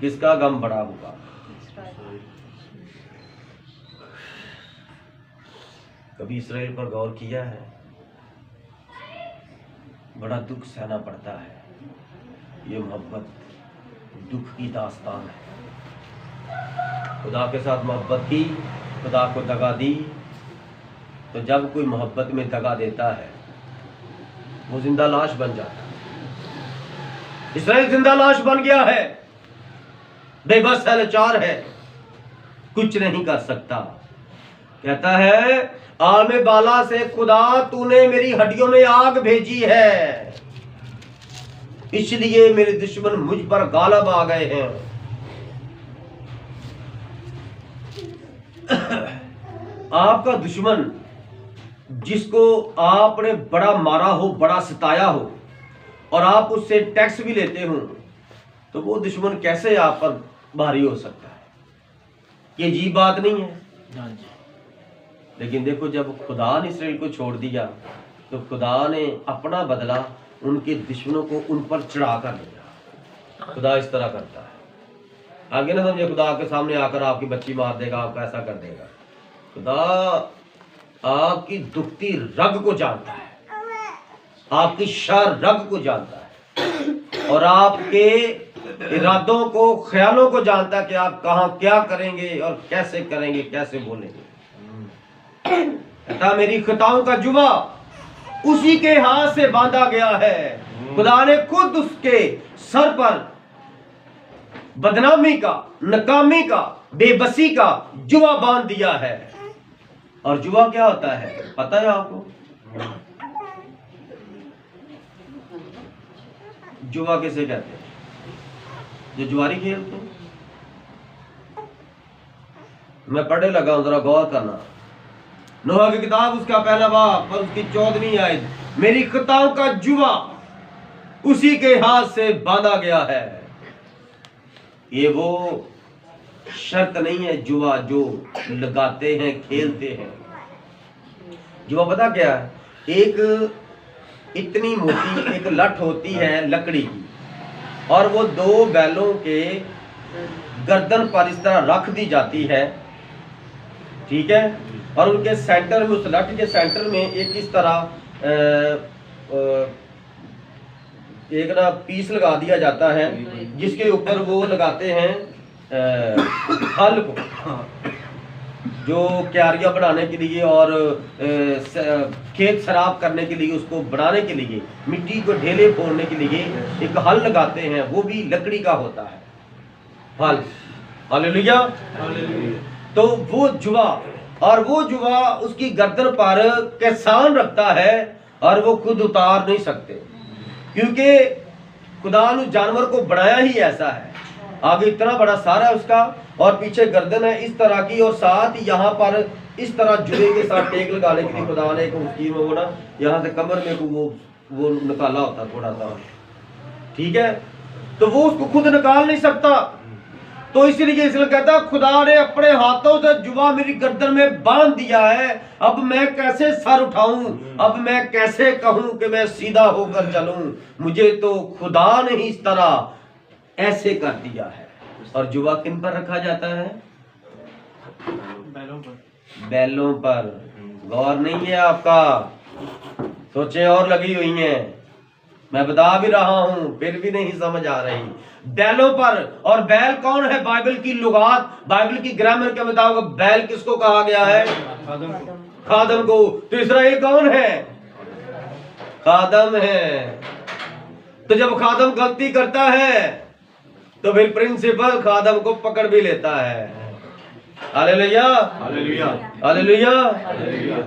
किसका गम बड़ा होगा? कभी इसराइल पर गौर किया है? बड़ा दुख सहना पड़ता है। ये मोहब्बत दुख की दास्तान है। खुदा के साथ मोहब्बत की, खुदा को दगा दी, तो जब कोई मोहब्बत में दगा देता है वो जिंदा लाश बन जाता है। इसराइल जिंदा लाश बन गया है, बेबस है, लाचार है, कुछ नहीं कर सकता। कहता है आलमे बाला से खुदा तूने मेरी हड्डियों में आग भेजी है, इसलिए मेरे दुश्मन मुझ पर गालिब आ गए हैं। आपका दुश्मन जिसको आपने बड़ा मारा हो, बड़ा सताया हो, और आप उससे टैक्स भी लेते हो, तो वो दुश्मन कैसे आप पर भारी हो सकता है? ये अजीब बात नहीं है? हाँ जी। लेकिन देखो, जब खुदा ने इसराइल को छोड़ दिया तो खुदा ने अपना बदला उनके दुश्मनों को उन पर चढ़ा कर लिया। खुदा इस तरह करता है। आगे ना समझे खुदा आपके सामने आकर आपकी बच्ची मार देगा, आपका ऐसा कर देगा। खुदा आपकी दुखती रग को जानता है, आपकी शर रग को जानता है, और आपके इरादों को, ख्यालों को जानता है कि आप कहां क्या करेंगे और कैसे करेंगे, कैसे बोलेंगे। कहता मेरी खताओं का जुबा उसी के हाथ से बांधा गया है। खुदा ने खुद उसके सर पर बदनामी का, नाकामी का, बेबसी का जुबा बांध दिया है। और जुबा क्या होता है पता है आपको? जुबा किसे कहते हैं? जो जुआरी खेलते हैं। मैं पढ़ने लगा हूं, जरा गौर करना। नोहा की किताब उसका पहला बाब और उसकी 14वीं आयत, मेरी खताओं का जुआ उसी के हाथ से बांधा गया है। ये वो शर्त नहीं है जुआ जो लगाते हैं, खेलते हैं। जुआ पता क्या है? एक इतनी मोटी एक लठ होती है लकड़ी की, और वो 2 बैलों के गर्दन पर इस तरह रख दी जाती है, ठीक है, और उनके सेंटर में, उस लठ के सेंटर में एक इस तरह एक ना पीस लगा दिया जाता है, जिसके ऊपर वो लगाते हैं हल को, जो क्यारियां बनाने के लिए और खेत शराब करने के लिए, उसको बनाने के लिए, मिट्टी को ढेले फोड़ने के लिए एक हल लगाते हैं, वो भी लकड़ी का होता है हल। हालेलुया। तो वो जुआ, और वो जुआ उसकी गर्दन पर किसान रखता है, और वो खुद उतार नहीं सकते, क्योंकि खुदा ने जानवर को बनाया ही ऐसा है। आगे इतना बड़ा सारा है उसका, और पीछे गर्दन है इस तरह की, और साथ यहाँ पर इस तरह जुड़े के साथ टेक लगाने के लिए खुदा ने एक उसकी वो ना यहाँ से कमर में को वो निकाला होता थोड़ा सा, ठीक है, तो वो उसको खुद निकाल नहीं सकता। तो इसलिए कहता खुदा ने अपने हाथों से जुआ मेरी गर्दन में बांध दिया है, अब मैं कैसे सर उठाऊं, अब मैं कैसे कहूं कि मैं सीधा होकर चलूं, मुझे तो खुदा ने ही इस तरह ऐसे कर दिया है। और जुआ किन पर रखा जाता है? बैलों पर। गौर नहीं है आपका, सोचें और लगी हुई हैं, मैं बता भी रहा हूं फिर भी नहीं समझ आ रही। बैलों पर। और बैल कौन है? बाइबल की लुगात, बाइबल की ग्रामर के मुताबिक बैल किसको कहा गया है? खादम को। तो इस्राएल कौन है? खादम है। तो जब खादम गलती करता है तो फिर प्रिंसिपल खादम को पकड़ भी लेता है। Hallelujah, hallelujah, hallelujah. हालेलुया।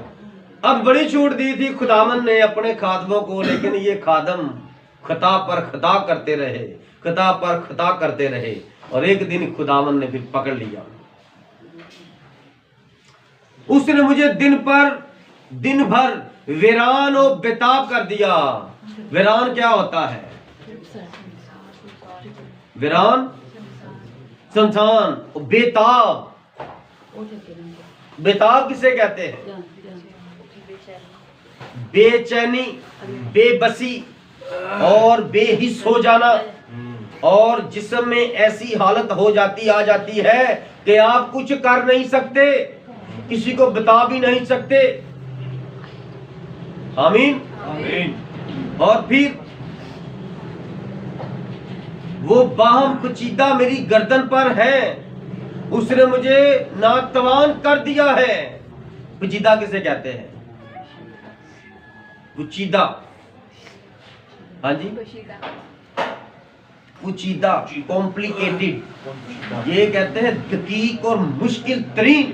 अब बड़ी छूट दी थी खुदावन ने अपने खादमों को, लेकिन ये खादम खता पर खता करते रहे, खता पर खता करते रहे, और एक दिन खुदावन ने फिर पकड़ लिया। उसने मुझे दिन भर वीरान और बेताब कर दिया। वीरान क्या होता है? वीरान संसान। बेताब, बेताब किसे कहते हैं? बेचैनी, बेबसी और बेहिस हो जाना, और जिस्म में ऐसी हालत हो जाती आ जाती है कि आप कुछ कर नहीं सकते, किसी को बता भी नहीं सकते। आमीन, आमीन। और फिर वो बाहम कुचीदा मेरी गर्दन पर है, उसने मुझे नातवान कर दिया है। कुचीदा किसे कहते हैं? कुचीदा, हाँ जी, कुचीदा, कॉम्प्लिकेटेड, ये कहते हैं दकीक और मुश्किल तरीन,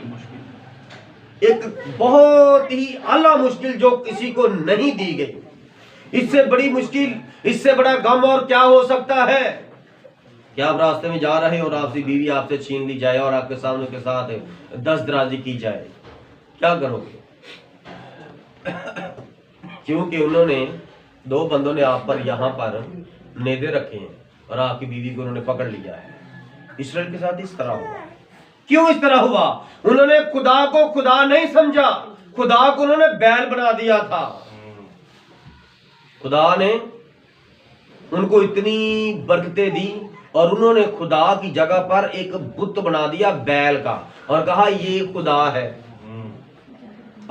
एक बहुत ही आला मुश्किल जो किसी को नहीं दी गई। इससे बड़ी मुश्किल, इससे बड़ा गम और क्या हो सकता है? क्या आप रास्ते में जा रहे हो और आपकी बीवी आपसे छीन ली जाए और आपके सामने के साथ दस्तदराजी की जाए, क्या करोगे? क्योंकि उन्होंने, दो बंदों ने आप पर यहाँ पर नेदे रखे हैं और आपकी बीवी को उन्होंने पकड़ लिया है। इस्राएल के साथ इस तरह हुआ। क्यों इस तरह हुआ? उन्होंने खुदा को खुदा नहीं समझा, खुदा को उन्होंने बैल बना दिया था। खुदा ने उनको इतनी बरकतें दी और उन्होंने खुदा की जगह पर एक बुत बना दिया बैल का, और कहा ये खुदा है।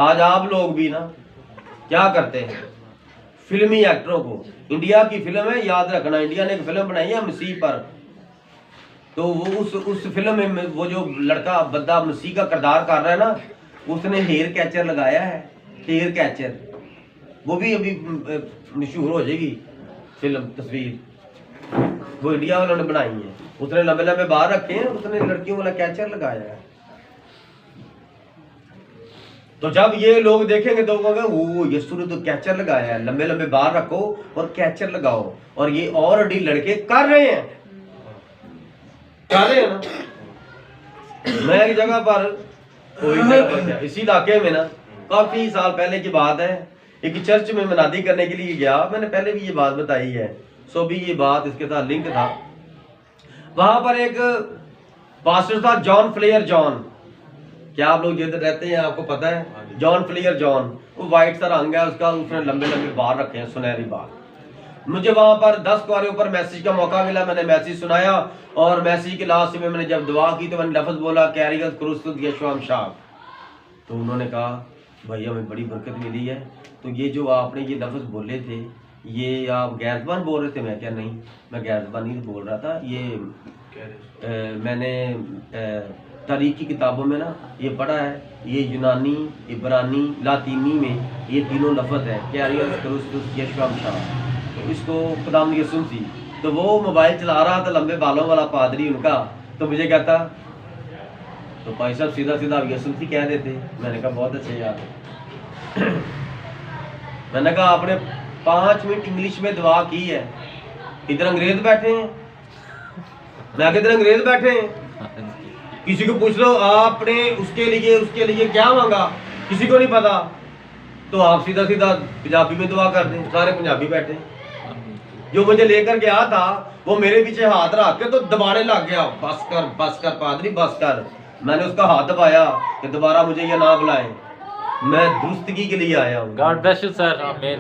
आज आप लोग भी ना क्या करते हैं? फिल्मी एक्टरों को, इंडिया की फिल्म है, याद रखना, इंडिया ने एक फिल्म बनाई है मसीह पर, तो वो उस फिल्म में वो जो लड़का बंदा मसीह का किरदार कर रहा है ना, उसने हेयर कैचर लगाया है, हेयर कैचर। वो भी अभी मशहूर हो जाएगी फिल्म, तस्वीर वो इंडिया वालों ने बनाई है। उसने लंबे लंबे बाल रखे हैं, उसने लड़कियों वाला कैचर लगाया है। तो जब ये लोग देखेंगे तो कहोगे ओ यीशु ने तो कैचर लगाया है, लंबे लंबे बाल रखो और कैचर लगाओ। और ये ऑलरेडी लड़के कर रहे हैं, कर रहे हैं ना। मैं एक जगह पर, कोई जगह पर क्या, इसी इलाके में ना, काफी साल पहले की बात है, एक चर्च में मनादी करने के लिए गया। मैंने पहले भी ये बात बताई है, सो भी ये बात इसके साथ लिंक था। वहां पर एक पास्टर था, जॉन फ्लेयर जॉन। क्या आप लोग जिधर रहते हैं आपको पता है? जॉन फ्लेयर जॉन, वो वाइट सा रंग है उसका, उसने लंबे लंबे बाल रखे हैं, सुनहरी बाल। मुझे वहां पर 10 के ऊपर मैसेज का मौका मिला, मैंने मैसेज सुनाया, और मैसेज के लास्ट में मैंने जब दुआ की तो मैंने लफ्ज बोला कैरियस क्रूस यशुआ शाह। तो उन्होंने कहा भाई हमें बड़ी बरकत मिली है, तो ये जो आपने ये लफ्ज बोले थे ये आप गैर ज़बान बोल रहे थे? मैं क्या नहीं, मैं गैर ज़बान नहीं बोल रहा था, ये मैंने तारीख की किताबों में ना ये पढ़ा है, ये यूनानी, इब्रानी, लातीनी में ये तीनों लफ्ज़ है कैरियस क्रूस यशुआ शाह। तो इसको खुदावंद यसुम थी। तो वो मोबाइल चला रहा था, लंबे बालों वाला पादरी उनका, तो मुझे कहता तो भाई साहब सीधा सीधा आप यसुम थी कह देते। मैंने कहा बहुत अच्छे यार। मैंने कहा आपने 5 मिनट इंग्लिश में दुआ की है, इधर अंग्रेज बैठे हैं, मैं कितने अंग्रेज बैठे हैं, किसी को पूछ लो आपने उसके लिए क्या मांगा, किसी को नहीं पता। तो आप सीधा सीधा पंजाबी में दुआ कर दें, सारे पंजाबी बैठे। जो मुझे लेकर गया था वो मेरे पीछे हाथ रख के तो दबाने लग गया, बस कर पादरी बस कर। मैंने उसका हाथ दबाया कि दोबारा मुझे ये ना बुलाए, मैं दुरुस्तगी के लिए आया हूँ। God bless you sir. आमीन।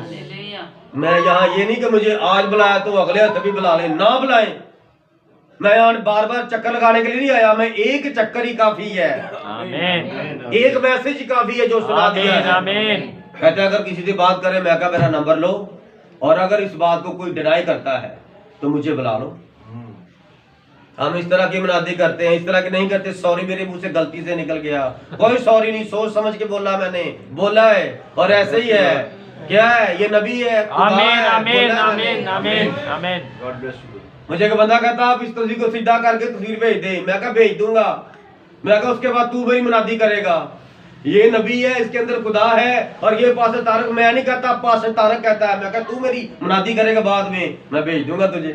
मैं यहाँ ये नहीं कि मुझे आज बुलाया तो अगले हफ्ते भी बुला ले, ना बुलाए। मैं यहाँ बार बार चक्कर लगाने के लिए नहीं आया, मैं एक चक्कर ही काफी है। आमीन। एक मैसेज ही काफी है जो सुना दिया है। आमीन। कहते हैं अगर किसी से बात करे, मैं कहा मेरा नंबर लो, और अगर इस बात को कोई डिनाई करता है तो मुझे बुला लो। हम इस तरह की मुनादी करते हैं, इस तरह की नहीं करते। सॉरी मेरे मुंह से गलती से निकल गया, कोई सॉरी नहीं, सोच समझ के बोला, मैंने बोला है और ऐसे ही है। क्या है ये नबी है, खुदा आमीन। है, आमीन। बोला है आमीन। मैंने। आमीन। आमीन। God bless you. मुझे एक बंदा कहता आप इस तस्वीर को सीधा करके तस्वीर भेज दे, मैं कहा भेज दूंगा। मैं कहा उसके बाद तू मेरी मुनादी करेगा। ये नबी है, इसके अंदर खुदा है, और ये पास तारक मैं नहीं कहता, पास तारक कहता है। मैं कहा तू मेरी मुनादी करेगा बाद में, मैं भेज दूंगा तुझे,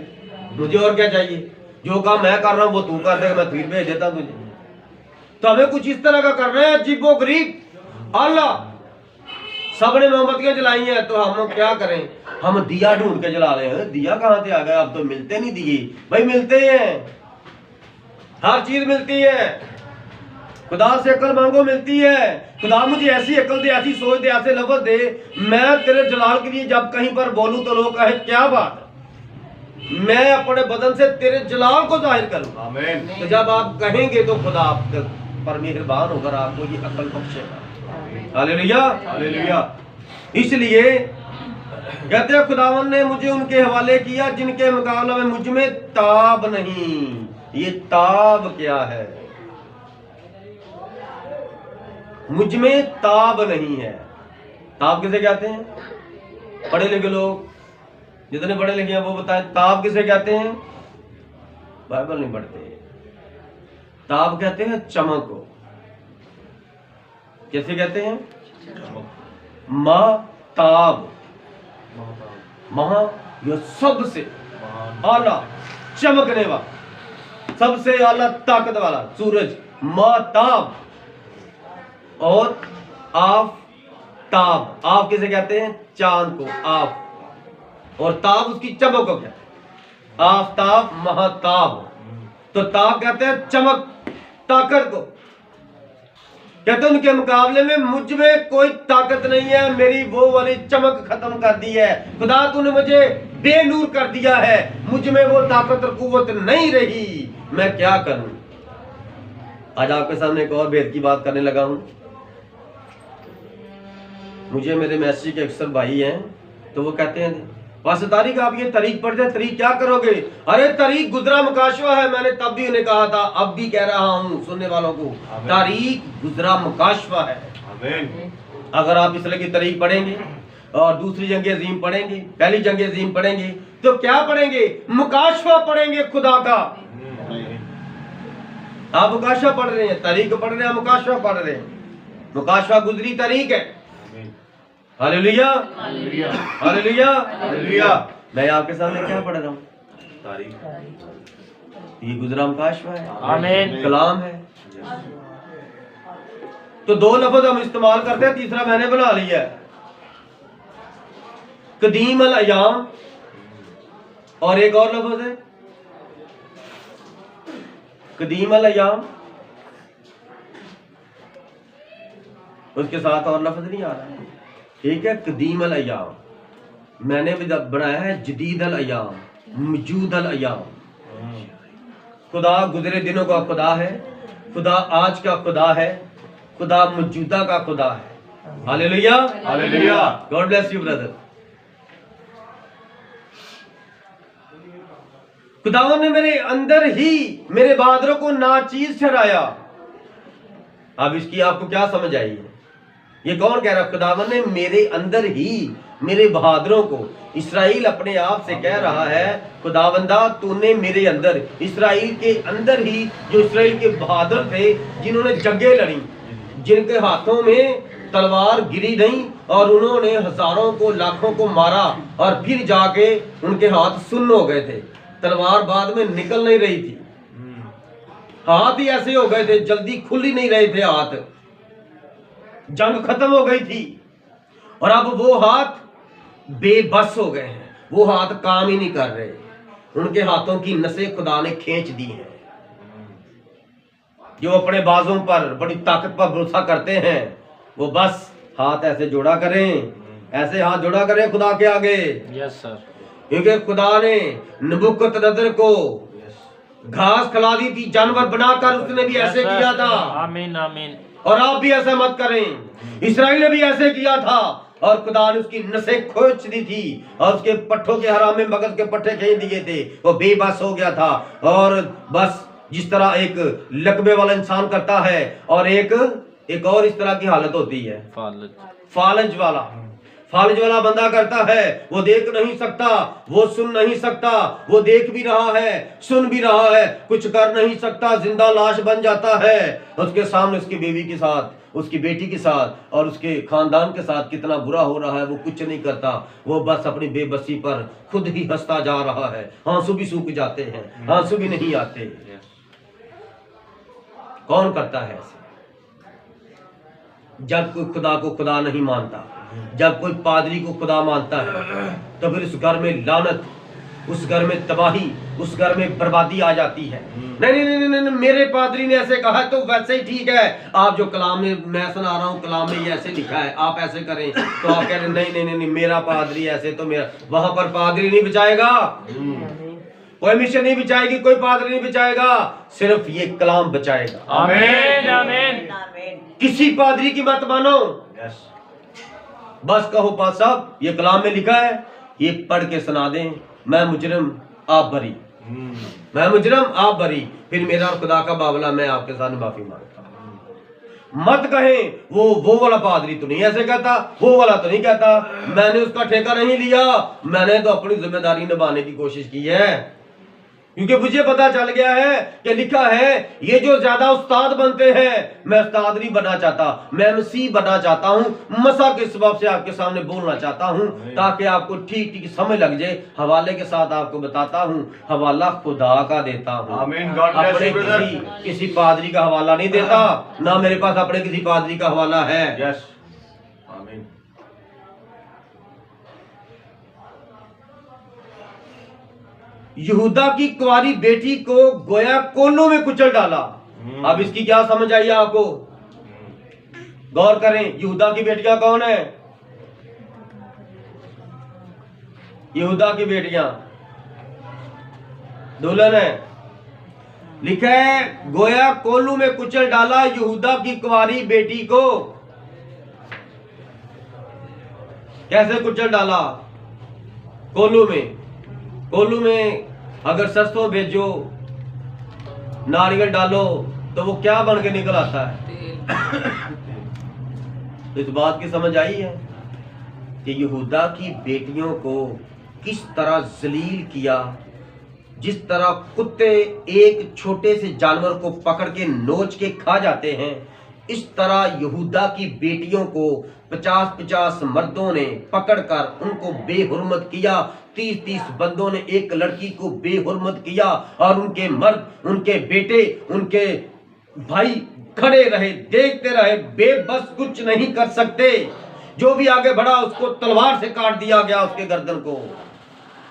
मुझे और क्या चाहिए। जो काम मैं कर रहा हूँ वो तू कर देगा, मैं तस्वीर भेज देता तुझे। तो हमें कुछ इस तरह का करना है अजीबो गरीब। अल्लाह सबने मोमबत्तियां जलाई हैं तो हम क्या करें, हम दिया ढूंढ के जला रहे हैं। दिया कहां से आ गया, अब तो मिलते नहीं दिए। भाई मिलते हैं, हर चीज मिलती है। खुदा से अकल मांगो मिलती है। खुदा मुझे ऐसी अकल दे, ऐसी सोच दे, ऐसे लफ्ज दे, मैं तेरे जलाल के लिए जब कहीं पर बोलूं तो लोग कहे क्या बात, मैं अपने बदन से तेरे जलाल को जाहिर करूं। आमीन। तो जब आप कहेंगे तो खुदा आप पर मेहरबान होकर आपको ये अकल बख्शेगा। Hallelujah, hallelujah. इसलिए कहते हैं खुदावन ने मुझे उनके हवाले किया जिनके मुकाबले में मुझ में ताब नहीं। ये ताब क्या है, मुझ में ताब नहीं है। ताब किसे कहते हैं, पढ़े लिखे लोग जितने पढ़े लिखे हैं वो बताएं, ताब किसे कहते हैं। बाइबल नहीं पढ़ते। ताब कहते हैं चमक को। कैसे कहते हैं, ताब, महा यह सबसे आला चमकने वाला, सबसे आला ताकत वाला सूरज, ताब। और ताब, आप किसे कहते हैं, चांद को आप, और ताब उसकी चमक को कहते हैं, आफताब महताब। तो ताब कहते हैं चमक, ताकत को। कहते हैं उनके मुकाबले में मुझ में कोई ताकत नहीं है, मेरी वो वाली चमक खत्म कर दी है। खुदा तूने मुझे बेनूर कर दिया है, मुझ में वो ताकत और कुव्वत नहीं रही, मैं क्या करूं। आज आपके सामने एक और भेद की बात करने लगा हूं। मुझे मेरे मैसेज के अक्सर भाई हैं तो वो कहते हैं बस तारीख आप ये तरीक पढ़ते हैं, तरीक क्या करोगे। अरे तरीक गुजरा मुकाशवा है, मैंने तब भी उन्हें कहा था, अब भी कह रहा हूं सुनने वालों को, तारीख गुजरा मुकाशवा है। आमीन। अगर आप इसलिए की तरीक पढ़ेंगे और दूसरी जंग अजीम पढ़ेंगे, पहली जंग अजीम पढ़ेंगे, तो क्या पढ़ेंगे, मुकाशवा पढ़ेंगे खुदा का। आप मुकाशवा पढ़ रहे हैं, तरीक पढ़ रहे हैं, मुकाशवा पढ़ रहे हैं। मुकाशवा गुजरी तरीक है। Hallelujah, hallelujah, hallelujah, hallelujah. मैं आपके सामने क्या पढ़ रहा हूँ, तारीख, ये गुजरा मुकाशवा है, आमीन। कलाम है। तो दो लफ्ज हम इस्तेमाल करते हैं, तीसरा मैंने बना लिया है, कदीम अल अयाम, और एक और लफ्ज है कदीम अल अयाम, उसके साथ और लफ्ज नहीं आ रहा है, ठीक है। कदीम अल अयाम मैंने भी बनाया है, जदीद अल अयाम, मौजूद अल अयाम। खुदा गुजरे दिनों का खुदा है, खुदा आज का खुदा है, खुदा मौजूदा का खुदा है। Hallelujah, hallelujah. God bless you brother. खुदावन ने मेरे अंदर ही मेरे बहादुरों को नाचीज ठहराया। अब इसकी आपको क्या समझ आई है, ये कौन कह रहा है, खुदावन ने मेरे अंदर ही मेरे बहादुरों को। इस्राइल अपने आप से कह रहा है, खुदावंदा तूने मेरे अंदर, इस्राइल के अंदर ही जो इस्राइल के बहादुर थे, जिन्होंने जंगें लड़ी, जिनके हाथों में तलवार गिरी नहीं और उन्होंने हजारों को लाखों को मारा, और फिर जाके उनके हाथ सुन्न हो गए थे, तलवार बाद में निकल नहीं रही थी, हाथ ही ऐसे हो गए थे, जल्दी खुल ही नहीं रहे थे हाथ, जंग खत्म हो गई थी और अब वो हाथ बेबस हो गए हैं, वो हाथ काम ही नहीं कर रहे, उनके हाथों की नसें खुदा ने खींच दी हैं। जो अपने बाजों पर बड़ी ताकत पर भरोसा करते हैं वो बस हाथ ऐसे जोड़ा करें, ऐसे हाथ जोड़ा करें खुदा के आगे, यस सर। क्योंकि खुदा ने नबूकदनेस्सर को घास खिला दी थी, जानवर बनाकर उसने भी ऐसे किया था। आमीन आमीन। और आप भी ऐसा मत करें। इस्राएल ने भी ऐसे किया था और खुदा ने उसकी नसें खींच दी थी और उसके पट्टों के हराम में मगज के पट्टे खींच दिए थे, वो बेबस हो गया था। और बस जिस तरह एक लकबे वाला इंसान करता है और एक और इस तरह की हालत होती है, फालज वाला बंदा करता है, वो देख नहीं सकता, वो सुन नहीं सकता, वो देख भी रहा है, सुन भी रहा है, कुछ कर नहीं सकता, जिंदा लाश बन जाता है। उसके सामने उसकी बीवी के साथ, उसकी बेटी के साथ और उसके खानदान के साथ कितना बुरा हो रहा है, वो कुछ नहीं करता, वो बस अपनी बेबसी पर खुद ही हंसता जा रहा है। आंसू भी सूख जाते हैं, आंसू भी नहीं आते। कौन करता है ऐसे? जब कोई खुदा को खुदा नहीं मानता, जब कोई पादरी को खुदा मानता है, तो फिर उस घर में लानत, उस घर में तबाही, उस घर में बर्बादी आ जाती है। नहीं नहीं नहीं नहीं, नहीं मेरे पादरी ने ऐसे कहा है तो वैसे ही ठीक है। आप जो कलाम में मैं सुना रहा हूँ, कलाम में ये ऐसे लिखा है, आप ऐसे करें, तो आप कह रहे नहीं नहीं नहीं, नहीं मेरा पादरी ऐसे, तो मेरा, वहां पर पादरी नहीं बचाएगा, कोई मिशन नहीं बचाएगी, कोई पादरी नहीं बचाएगा, सिर्फ ये कलाम बचाएगा। आमीन आमीन। किसी पादरी की मत मानो, बस कहो पास साहब ये कलाम में लिखा है, ये पढ़ के सुना दें, मैं मुजरिम आप बरी, मैं मुजरिम आप बरी, फिर मेरा और खुदा का बावला, मैं आपके सामने माफी मांगता हूं। मत कहें वो वाला पादरी तो नहीं ऐसे कहता, वो वाला तो नहीं कहता, मैंने उसका ठेका नहीं लिया, मैंने तो अपनी जिम्मेदारी निभाने की कोशिश की है, क्योंकि मुझे पता चल गया है कि लिखा है ये जो ज्यादा उस्ताद बनते हैं, मैं उस्ताद नहीं बनना चाहता, मैं मसीह बनना चाहता हूं। मसा के सबब से आपके सामने बोलना चाहता हूं ताकि आपको ठीक ठीक समझ लग जाए। हवाले के साथ आपको बताता हूं, हवाला खुदा का देता हूं, अपने किसी पादरी का हवाला नहीं देता, ना मेरे पास अपने किसी पादरी का हवाला है। आमीन। यहूदा की कुंवारी बेटी को गोया कोलों में कुचल डाला। अब इसकी क्या समझ आई आपको? गौर करें, यहूदा की बेटियां कौन है? यहूदा की बेटियां दुल्हन है। लिखा है गोया कोलू में कुचल डाला यहूदा की कुंवारी बेटी को। कैसे कुचल डाला? कोलू में। कोलू में अगर सरसों भेजो, नारियल डालो, तो वो क्या बन के निकल आता है? तो इस बात की समझ आई है कि यहूदा की बेटियों को किस तरह जलील किया। जिस तरह कुत्ते एक छोटे से जानवर को पकड़ के नोच के खा जाते हैं, इस तरह यहूदा की बेटियों को 50-50 मर्दों ने पकड़कर उनको बेहुरमत किया। 30-30 बंदों ने एक लड़की को बेहुरमत किया और उनके मर्द, उनके बेटे, उनके भाई खड़े रहे, देखते रहे, बेबस, कुछ नहीं कर सकते। जो भी आगे बढ़ा उसको तलवार से काट दिया गया, उसके गर्दन को,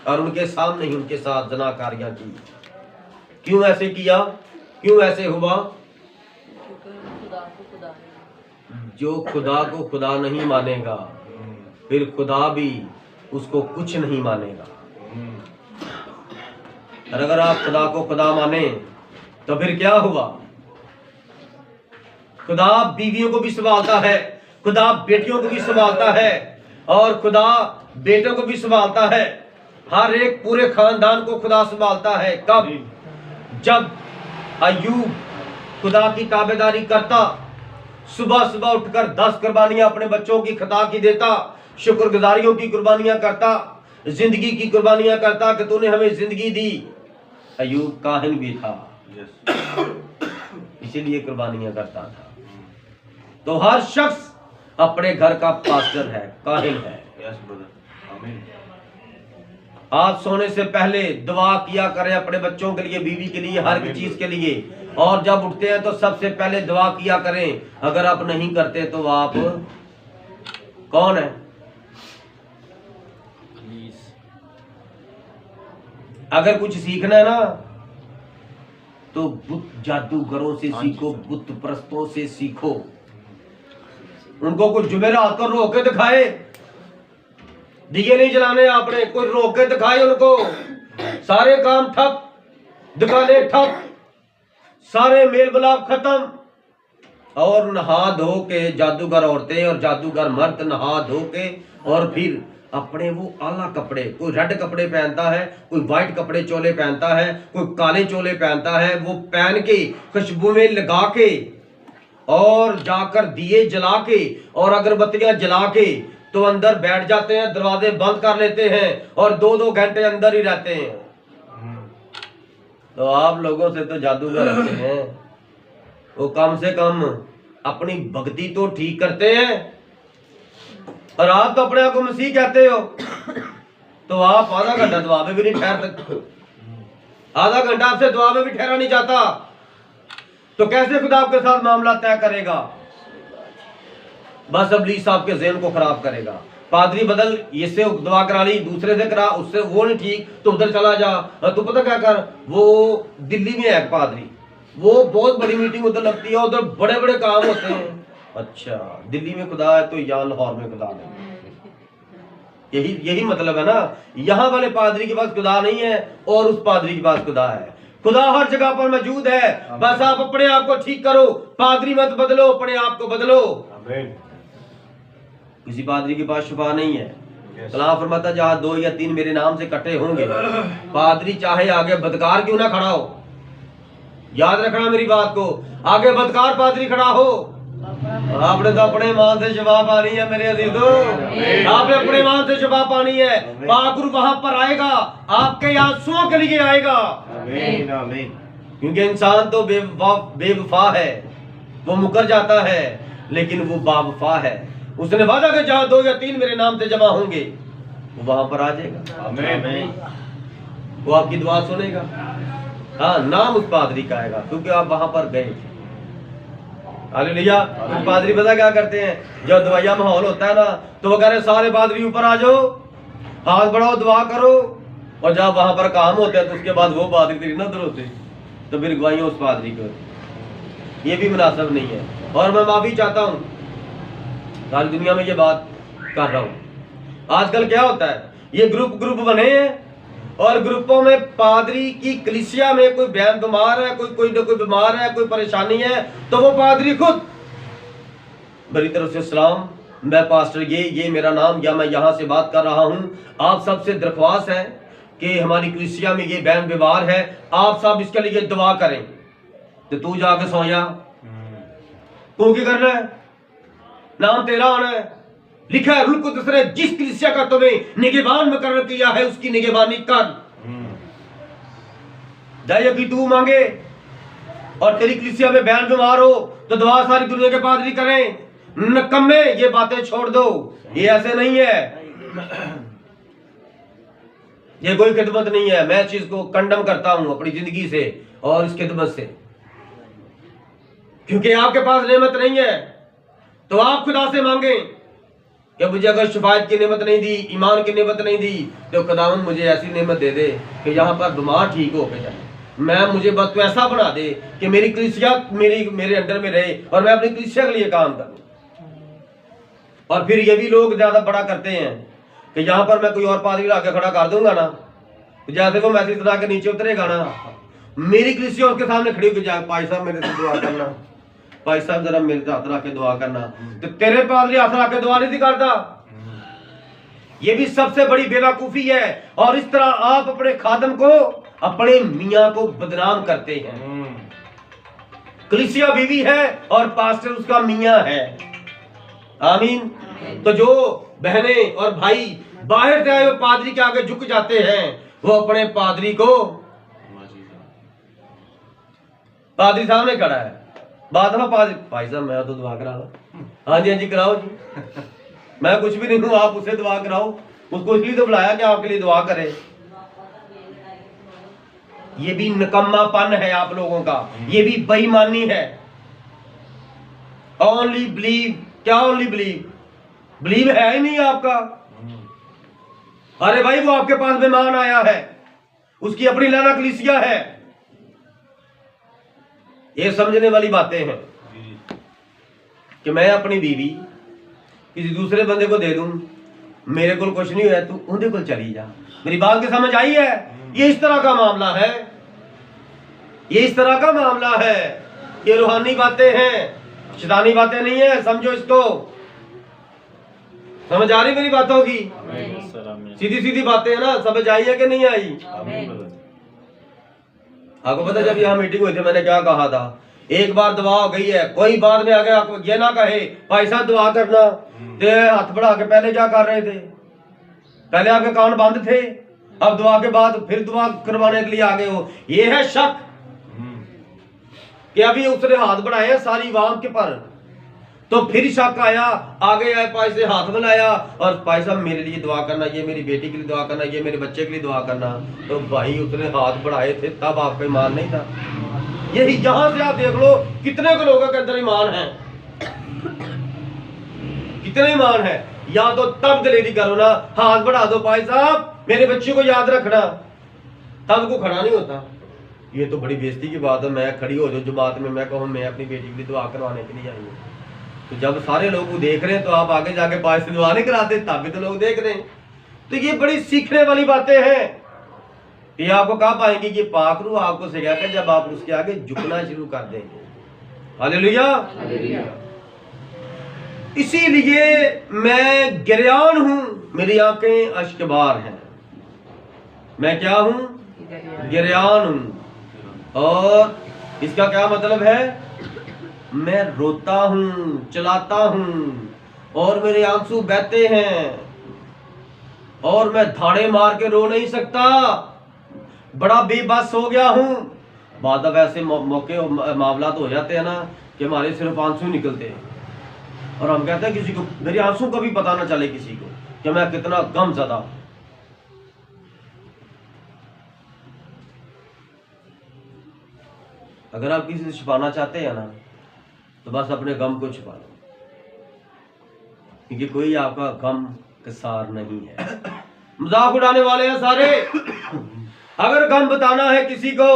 और उनके सामने ही उनके साथ जनाकारियां की। क्यों ऐसे किया? क्यों ऐसे हुआ? जो खुदा को खुदा नहीं मानेगा, फिर खुदा भी उसको कुछ नहीं मानेगा। और अगर आप खुदा को खुदा माने तो फिर क्या हुआ? खुदा बीवियों को भी संभालता है, खुदा बेटियों को भी संभालता है, और खुदा बेटों को भी संभालता है। हर एक पूरे खानदान को खुदा संभालता है। कब? जब अय्यूब खुदा की ताबेदारी करता, सुबह सुबह उठकर 10 कुर्बानियां अपने बच्चों की खुदा की देता, शुक्रगुजारियों की कुर्बानियां करता, जिंदगी की कुर्बानियां करता कि तूने हमें जिंदगी दी। अय्यूब काहिन भी था, इसीलिए कुर्बानियां करता था। तो हर शख्स अपने घर का पास्टर है, काहिन है। आप सोने से पहले दुआ किया करें अपने बच्चों के लिए, बीवी के लिए, हर चीज के लिए। और जब उठते हैं तो सबसे पहले दुआ किया करें। अगर आप नहीं करते तो आप कौन है? प्लीज। अगर कुछ सीखना है ना तो बुत जादूगरों से हाँ जी, सीखो, सर। बुत परस्तों से सीखो। उनको कुछ जुमेरात को रोक के दिखाए, दिए नहीं जलाने आपने, कोई रोक के दिखाए उनको। सारे काम ठप, दुकानें ठप, सारे मेल मिलाप खत्म। और नहा धो के जादूगर औरतें और जादूगर मर्द नहा धो के और फिर अपने वो आला कपड़े, कोई रेड कपड़े पहनता है, कोई व्हाइट कपड़े चोले पहनता है, कोई काले चोले पहनता है, वो पहन के खुशबुएं लगा के और जाकर दिए जला के और अगरबत्तियां जला के तो अंदर बैठ जाते हैं, दरवाजे बंद कर लेते हैं और 2-2 घंटे अंदर ही रहते हैं। तो आप लोगों से तो जादूगर रहते हैं, वो कम से कम अपनी भक्ति तो ठीक करते हैं। और आप तो अपने आप को मसीह कहते हो, तो आप आधा घंटा दुआ में भी नहीं ठहर सकते। आधा घंटा आपसे दुआ में भी ठहरा नहीं जाता, तो कैसे खुदा आपके साथ मामला तय करेगा? बस इब्लीस आपके ज़हन को खराब करेगा। पादरी बदल, इससे दुआ करा ली, दूसरे से करा, उससे वो नहीं ठीक तो उधर चला जा। तू पता क्या कर, वो दिल्ली में है एक पादरी, वो बहुत बड़ी मीटिंग उधर लगती है, उधर बड़े बड़े काम होते हैं। अच्छा, दिल्ली में खुदा है तो यहाँ लाहौर में खुदा नहीं। यही मतलब है ना। यहाँ वाले पादरी के पास खुदा नहीं है और उस पादरी के पास खुदा है। खुदा हर जगह पर मौजूद है, बस आप अपने आप को ठीक करो। पादरी मत बदलो, अपने आप को बदलो। किसी पादरी के पास शिफा नहीं है। कलाम फरमाता जहाँ 2 या 3 मेरे नाम से इकट्ठे होंगे, पादरी चाहे आगे बदकार क्यों ना खड़ा हो, याद रखना मेरी बात को, आगे बदकार पादरी खड़ा हो, आपने तो अपने मान से शिफा पानी है मेरे अजीजों, आपने अपने मान से शिफा पानी है। पाकुर वहां पर आएगा, आपके आंसुओं के लिए आएगा। क्योंकि इंसान तो बेवफा है, वो मुकर जाता है, लेकिन वो बावफा है। उसने वादा कि जहां 2 या 3 मेरे नाम से जमा होंगे, वो वहां पर आ जाएगा। वो आपकी दुआ सुनेगा। हाँ, नाम उस पादरी का आएगा क्योंकि आप वहां पर गए। हालेलुया। पादरी पता क्या करते हैं, जब दवाइया माहौल होता है ना, तो वो कह रहे सारे पादरी ऊपर आ जाओ, हाथ बढ़ाओ, दुआ करो। और जब वहां पर काम होता है तो उसके बाद वो पादरी तेरी नजर होते, तो फिर गवाइयां उस पादरी को। ये भी मुनासिब नहीं है और मैं माफी चाहता हूँ, सारी दुनिया में ये बात कर रहा हूँ। आजकल क्या होता है, ये ग्रुप बने हैं और ग्रुपों में पादरी की कलीसिया में कोई बहन बीमार है, कोई ना कोई बीमार है, कोई परेशानी है, तो वो पादरी खुद मेरी तरफ से सलाम, मैं पास्टर ये मेरा नाम, या मैं यहाँ से बात कर रहा हूँ, आप सबसे दरख्वास्त है कि हमारी कलीसिया में ये बहन बीमार है, आप सब इसके लिए दुआ करें। तो तू जाके सोया, तू क्या करना है, नाम तेरा आना है, लिखा है रूह कुद्दूस ने जिस कलीसिया का तुम्हें निगहबान मुकर्रर किया है उसकी निगहबानी कर। दया की तू मांगे और तेरी कलीसिया में बहन बीमार हो तो दुआ सारी दुनिया के पादरी करें। नकम्मे, ये बातें छोड़ दो, ये ऐसे नहीं है, ये कोई खिदमत नहीं है। मैं इस चीज को कंडम करता हूं अपनी जिंदगी से और इस खिदमत से, क्योंकि आपके पास नेमत नहीं है तो आप खुदा से मांगे कि मुझे अगर शिफायत की नेमत नहीं दी, ईमान की नेमत नहीं दी, तो खुदावंद मुझे ऐसी नेमत दे दे कि यहाँ पर बीमार ठीक हो के जाए। मुझे बस तो ऐसा बना दे कि मेरी कलीसिया मेरे अंडर में रहे और मैं अपनी कलीसिया के लिए काम करूं। और फिर ये भी लोग ज्यादा बड़ा करते हैं कि यहाँ पर मैं कोई और पादरी लाके खड़ा कर दूंगा ना, तो जैसे वो मैसेज सुना के नीचे उतरेगा ना, मेरी कलीसिया उसके सामने खड़ी होकर जाए, भाई साहब मेरे से दुआ करना, भाई साहब जरा मेरे से हाथ रख के दुआ करना, तो तेरे पादरी हाथ रख के दुआ नहीं करता। ये भी सबसे बड़ी बेवकूफी है। और इस तरह आप अपने खादम को, अपने मियाँ को बदनाम करते हैं। कलीसिया बीवी है और पास्टर उसका मियाँ है। आमीन। तो जो बहनें और भाई बाहर से आए हुए पादरी के आगे झुक जाते हैं, वो अपने पादरी को, पादरी सामने खड़ा है, बात ना पादरी, भाई साहब मैं तो दुआ करा रहा। हाँ जी कराओ जी, मैं कुछ भी नहीं हूं, आप उसे दुआ कराओ, उसको इसलिए तो बुलाया कि आपके लिए दुआ करे। ये भी निकम्मापन है आप लोगों का, ये भी बेईमानी है। ओनली बिलीव, क्या ओनली बिलीव? बिलीव है ही नहीं आपका। अरे भाई वो आपके पास मेहमान आया है, उसकी अपनी लाना कलीसिया है। ये समझने वाली बातें हैं कि मैं अपनी बीवी किसी दूसरे बंदे को दे दूं, मेरे को कुछ नहीं हुआ, तू उनके को चली जा। मेरी बात की समझ आई है? ये इस तरह का मामला है, ये इस तरह का मामला है। ये रूहानी बातें हैं, शैतानी बातें नहीं है। समझो इसको। समझ आ रही मेरी बातों की? सीधी सीधी बातें है ना, समझ आई है कि नहीं आई? आपको पता जब यहाँ मीटिंग हुई थी मैंने क्या कहा था? एक बार दुआ हो गई है, कोई बाद में आगे आपको ये ना कहे भाई साहब दुआ करना, ते हाथ बढ़ा के पहले क्या कर रहे थे? पहले आपके कान बंद थे, अब दुआ के बाद फिर दुआ करवाने के लिए आगे हो। ये है शक कि अभी उसने हाथ बढ़ाए हैं सारी वाम के पर, तो फिर शक आया, आगे आए पाई से हाथ बनाया और भाई साहब मेरे लिए दुआ करना, ये मेरी बेटी के लिए दुआ करना, ये मेरे बच्चे के लिए दुआ करना। तो भाई उसने हाथ बढ़ाए थे तब आपका ईमान नहीं था। यही यहां से आप देख लो कितने को लोगों के अंदर ईमान है, कितने ईमान है। या तो तब दिलेरी करो ना, हाथ बढ़ा दो भाई साहब मेरे बच्चे को याद रखना, तब को खड़ा नहीं होता। ये तो बड़ी बेइज्जती की बात है, मैं खड़ी हो जाऊं जमात में, मैं कहूं मैं अपनी बेटी के लिए दुआ करवाने के लिए आई हूँ। तो जब सारे लोग वो देख रहे हैं तो आप आगे जाके पास से दुआ नहीं कराते, तब भी तो लोग देख रहे हैं। तो ये बड़ी सीखने वाली बातें हैं। ये आपको कहा पाएंगे कि पाक रूह आपको सिखाता है जब आप उसके आगे झुकना शुरू कर देंगे। हालेलुया। इसीलिए मैं गिरयान हूं, मेरी आंखें अश्कबार हैं। मैं क्या हूं? गिरयान हूं। और इसका क्या मतलब है? मैं रोता हूं, चलाता हूं और मेरे आंसू बहते हैं और मैं धाड़े मार के रो नहीं सकता, बड़ा बेबस हो गया हूं। बाद अब ऐसे मौके मामला तो हो जाते हैं ना कि हमारे सिर्फ आंसू निकलते हैं और हम कहते हैं किसी को मेरे आंसू का भी पता ना चले किसी को कि मैं कितना गम ज़दा हूं। अगर आप किसी से छुपाना चाहते हैं ना तो बस अपने गम को छुपा लो, क्योंकि कोई आपका गम कसार नहीं है। मजाक उड़ाने वाले हैं सारे। अगर गम बताना है किसी को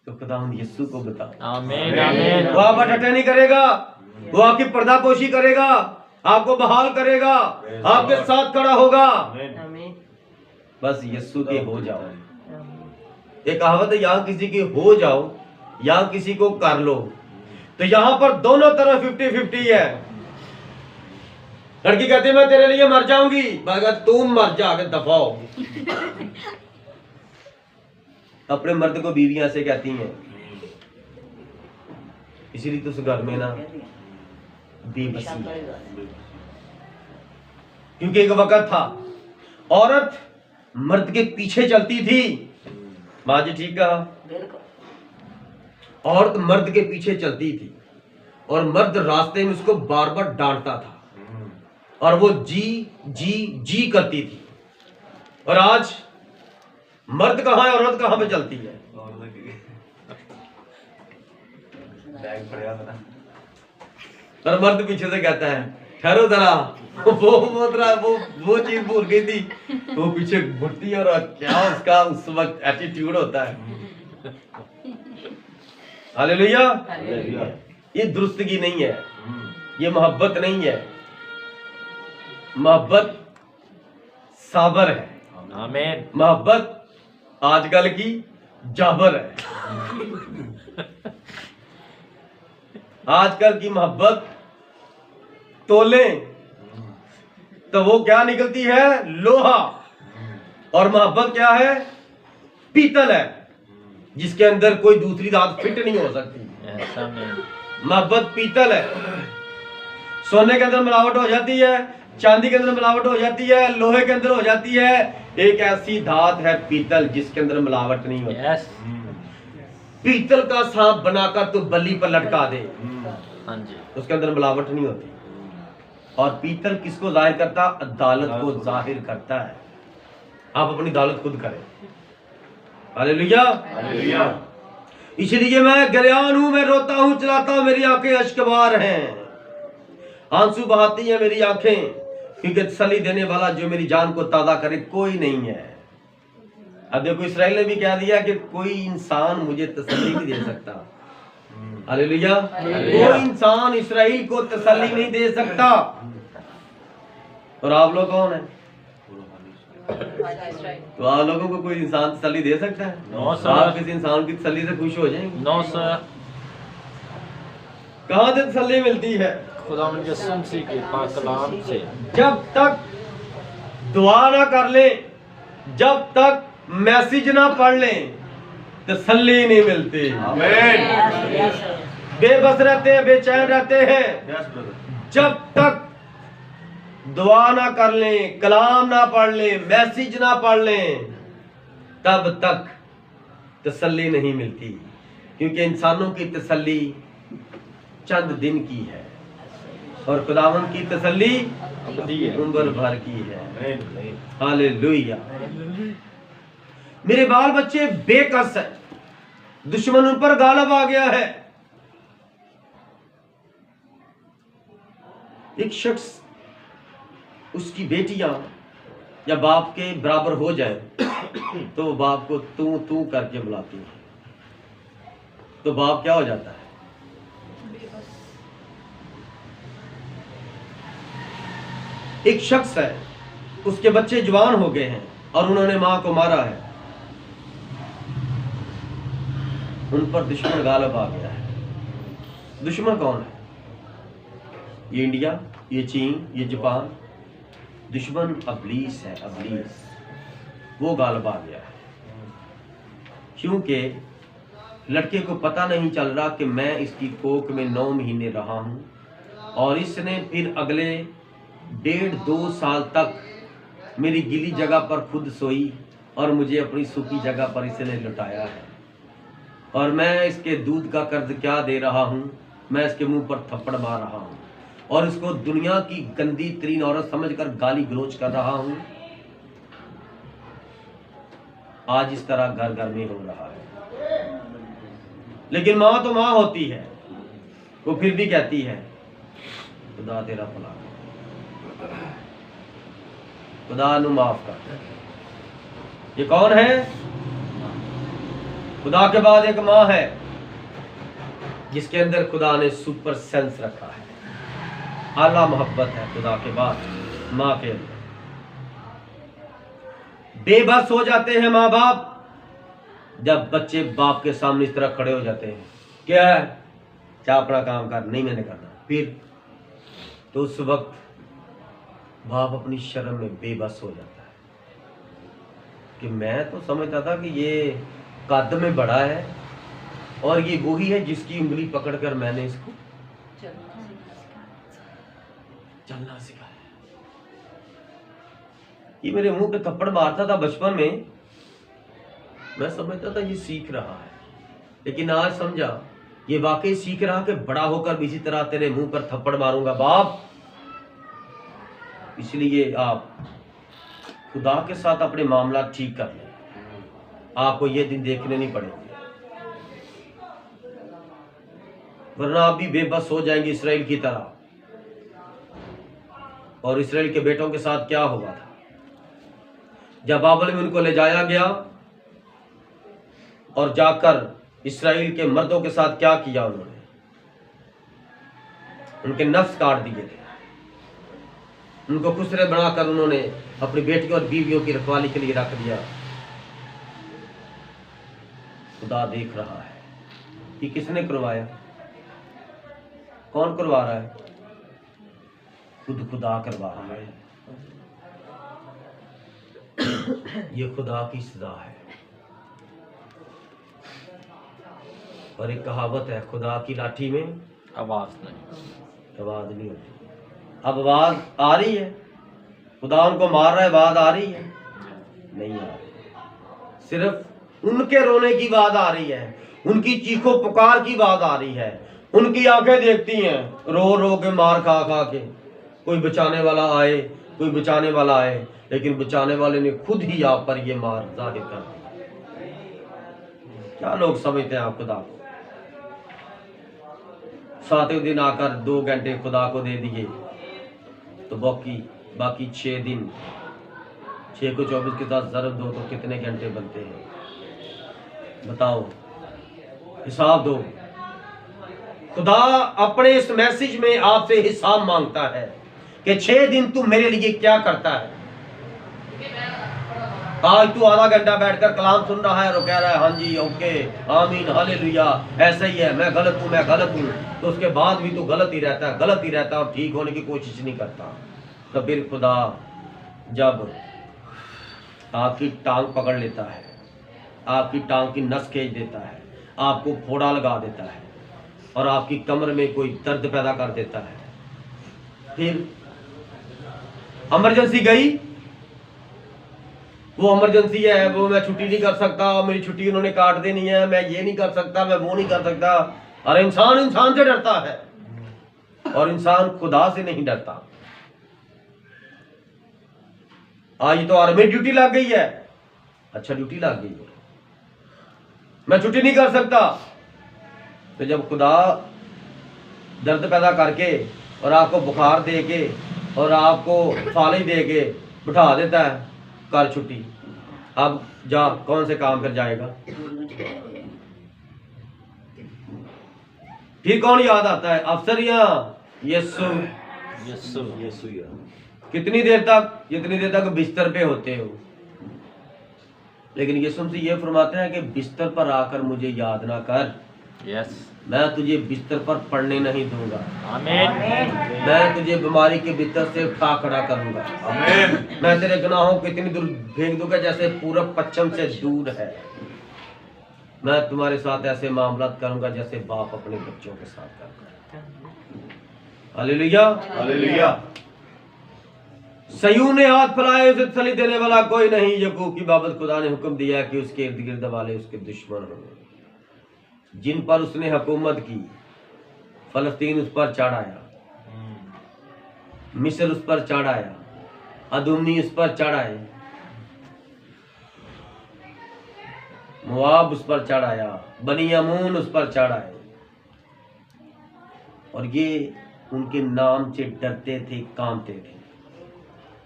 तो खुदावंद यीशु को बताओ। आमीन आमीन। वो आपका टट्टा नहीं करेगा, वो आपकी पर्दापोशी करेगा, आपको बहाल करेगा, आपके साथ खड़ा होगा। बस यीशु के हो जाओ। एक कहावत है, यहाँ किसी के हो जाओ या किसी को कर लो। तो यहां पर दोनों तरफ 50-50 है। लड़की कहती है मैं तेरे लिए मर जाऊंगी, तुम मर जा के दफा हो। अपने मर्द को बीवियां ऐसे कहती हैं। इसीलिए तो उस घर में ना बेबसी, क्योंकि एक वक्त था औरत मर्द के पीछे चलती थी। माँ जी ठीक कहा, औरत मर्द के पीछे चलती थी और मर्द रास्ते में उसको बार बार डांटता था और वो जी जी जी करती थी। और आज मर्द कहाँ है, औरत कहाँ पे चलती है? और मर्द पीछे से कहता है ठहरो जरा, वो चीज भूल गई थी, वो पीछे घुटती है और क्या उसका उस वक्त एटीट्यूड होता है। हालेलुया। ये दुरुस्तगी नहीं है, ये मोहब्बत नहीं है। मोहब्बत साबर है। आमीन। मोहब्बत आजकल की जाबर है। आजकल की मोहब्बत तोले तो वो क्या निकलती है? लोहा। और मोहब्बत क्या है? पीतल है, जिसके अंदर कोई दूसरी धात फिट नहीं हो सकती। ऐसा नहीं। मोहब्बत पीतल है। सोने के अंदर मिलावट हो जाती है, चांदी के अंदर मिलावट हो जाती है, लोहे के अंदर हो जाती है। एक ऐसी धात है पीतल जिसके अंदर मिलावट नहीं होती। यस। पीतल का सांप बनाकर तो बल्ली पर लटका दे, हाँ जी, उसके अंदर मिलावट नहीं होती। और पीतल किसको जाहिर करता? अदालत को जाहिर करता है। आप अपनी अदालत खुद करें। हालेलुया। इसलिए मैं गरियान हूं, मैं रोता हूं, चलाता हूं, मेरी आंखें अश्कबार हैं, आंसू बहाती हैं मेरी आंखें, क्योंकि तसल्ली देने वाला जो मेरी जान को ताज़ा करे कोई नहीं है। अब देखो, इसराइल ने भी कह दिया कि कोई इंसान मुझे तसल्ली नहीं दे सकता। हालेलुया। कोई इंसान इसराइल को तसल्ली नहीं दे सकता। और आप लोग कौन है? तो आप लोगों को कोई इंसान तसल्ली दे सकता है? No sir. आप किसी इंसान की तसल्ली से खुश हो जाएंगे? No sir. कहाँ से तसल्ली मिलती है? खुदा यसू मसीह के पाक कलाम से। जब तक दुआ ना कर ले, जब तक मैसेज ना पढ़ ले, तसल्ली नहीं मिलती। बेबस रहते हैं, बेचैन रहते हैं। जब तक दुआ ना कर लें, कलाम ना पढ़ लें, मैसेज ना पढ़ लें, तब तक तसल्ली नहीं मिलती। क्योंकि इंसानों की तसल्ली चंद दिन की है और खुदावंद की तसल्ली उम्र भर की है। हालेलुया। मेरे बाल बच्चे बेकस है, दुश्मन उन पर गालिब आ गया है। एक शख्स, उसकी बेटियां या बाप के बराबर हो जाए तो वो बाप को तू तू करके बुलाती है, तो बाप क्या हो जाता है? एक शख्स है, उसके बच्चे जवान हो गए हैं और उन्होंने मां को मारा है, उन पर दुश्मन गालिब आ गया है। दुश्मन कौन है? ये इंडिया, ये चीन, ये जापान। दुश्मन अबलीस है, अबलीस। वो गालिब आ गया है क्योंकि लड़के को पता नहीं चल रहा कि मैं इसकी कोख में 9 महीने रहा हूं, और इसने फिर अगले 1.5-2 साल तक मेरी गिली जगह पर खुद सोई और मुझे अपनी सूखी जगह पर इसने लुटाया है। और मैं इसके दूध का कर्ज क्या दे रहा हूं, मैं इसके मुंह पर थप्पड़ मार रहा हूं और इसको दुनिया की गंदी तरीन औरत समझकर गाली गलोच कर रहा हूं। आज इस तरह घर घर में हो रहा है। लेकिन मां तो मां होती है, वो फिर भी कहती है खुदा तेरा भला, खुदा नु माफ कर। ये कौन है? खुदा के बाद एक मां है जिसके अंदर खुदा ने सुपर सेंस रखा है। आला मोहब्बत है खुदा के बाद मां के अंदर। बेबस हो जाते हैं माँ बाप जब बच्चे बाप के सामने इस तरह खड़े हो जाते हैं, क्या है, क्या अपना काम कर, नहीं मैंने करना। फिर तो उस वक्त बाप अपनी शर्म में बेबस हो जाता है कि मैं तो समझता था कि ये कद में बड़ा है और ये वही है जिसकी उंगली पकड़कर मैंने इसको चलना सिखाया। ये मेरे मुंह पे थप्पड़ मारता था बचपन में, मैं समझता था ये सीख रहा है, लेकिन आज समझा ये वाकई सीख रहा कि बड़ा होकर भी इसी तरह तेरे मुंह पर थप्पड़ मारूंगा बाप। इसलिए आप खुदा के साथ अपने मामला ठीक कर लें, आपको ये दिन देखने नहीं पड़ेंगे, वरना आप भी बेबस हो जाएंगे इस्राएल की तरह। और इस्राएल के बेटों के साथ क्या हुआ था जब बाबल में उनको ले जाया गया और जाकर इस्राएल के मर्दों के साथ क्या किया उन्होंने, उनके नफ्स काट दिए थे, उनको खुसरे बनाकर उन्होंने अपनी बेटियों और बीवियों की रखवाली के लिए रख दिया। खुदा देख रहा है कि किसने करवाया, कौन करवा रहा है, खुद खुदा करवा रहा है। ये खुदा की सजा है। और एक कहावत है, खुदा की लाठी में आवाज नहीं होती। अब आवाज आ रही है, खुदा उनको मार रहा है, आवाज आ रही है? नहीं आ रही। सिर्फ उनके रोने की आवाज आ रही है, उनकी चीखों पुकार की आवाज आ रही है। उनकी आंखें देखती हैं रो रो के, मार खा खा के, कोई बचाने वाला आए, कोई बचाने वाला आए, लेकिन बचाने वाले ने खुद ही आप पर ये मार जाहिर कर दी। क्या लोग समझते हैं आप खुदा को? 7वें दिन आकर 2 घंटे खुदा को दे दिए तो बाकी 6 दिन, 6 को 24 के साथ ज़रब दो तो कितने घंटे बनते हैं? बताओ, हिसाब दो। खुदा अपने इस मैसेज में आपसे हिसाब मांगता है कि 6 दिन तू मेरे लिए क्या करता है। आज तू आधा घंटा बैठकर कलाम सुन रहा है और कह रहा है हाँ जी ओके आमीन हालेलुया ऐसा ही है, मैं गलत हूँ, तो उसके बाद भी तू गलत ही रहता है और ठीक होने की कोशिश नहीं करता। तो फिर खुदा जब आपकी टांग पकड़ लेता है, आपकी टांग की नस खींच देता है, आपको फोड़ा लगा देता है और आपकी कमर में कोई दर्द पैदा कर देता है, फिर इमरजेंसी गई, वो इमरजेंसी है, वो मैं छुट्टी नहीं कर सकता, मेरी छुट्टी उन्होंने काट देनी है, मैं ये नहीं कर सकता, मैं वो नहीं कर सकता। और इंसान से डरता है और इंसान खुदा से नहीं डरता। आज तो आर्मी ड्यूटी लग गई है, अच्छा ड्यूटी लग गई है, मैं छुट्टी नहीं कर सकता। तो जब खुदा दर्द पैदा करके और आपको बुखार दे के और आपको फालिज दे के बिठा देता है, कर छुट्टी, अब जा, कौन से काम पर जाएगा? फिर कौन याद आता है? अफसर या यीशु? यीशु या कितनी देर तक बिस्तर पे होते हो। लेकिन यीशु मसीह ये फरमाते हैं कि बिस्तर पर आकर मुझे याद ना कर, यस, मैं तुझे बिस्तर पर पड़ने नहीं दूंगा, आमीन, मैं तुझे बीमारी के बिस्तर से उठा खड़ा करूंगा, मैं तेरे गुनाहों को इतनी दूर फेंक दूंगा जैसे पूरब पश्चिम से दूर है, मैं तुम्हारे साथ ऐसे मामला करूंगा जैसे बाप अपने बच्चों के साथ करता है। Hallelujah, hallelujah. सयून ने हाथ फैलाए, उसे तसल्ली देने वाला कोई नहीं। यकूब की बाबत खुदा ने हुक्म दिया कि उसके इर्द गिर्द वाले उसके दुश्मन होंगे, जिन पर उसने हुकूमत की। फलस्तीन उस पर चढ़ आया, मिस्र उस पर चढ़ आया, अदुम्नी उस पर चढ़ आए, मुआब उस पर चढ़ आया, बनी अमून उस पर चढ़ आए, और ये उनके नाम से डरते थे, कांपते थे।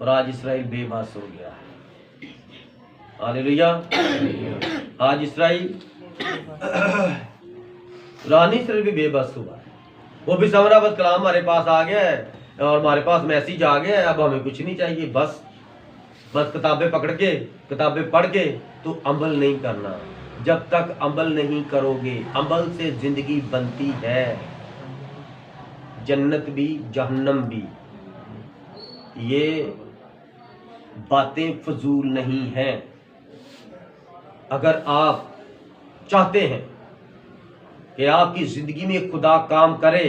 और आज इसराइल बेबस हो गया है। हालेलुया। आज इसराइल रानी इसराइल भी बेबस हुआ है। वो भी समरावत कलाम हमारे पास आ गया है और हमारे पास मैसेज आ गया है, अब हमें कुछ नहीं चाहिए, बस किताबें पकड़ के, किताबें पढ़ के तो अमल नहीं करना। जब तक अमल नहीं करोगे, अमल से जिंदगी बनती है, जन्नत भी जहन्नम भी। ये बातें फजूल नहीं हैं। अगर आप चाहते हैं कि आपकी जिंदगी में खुदा काम करे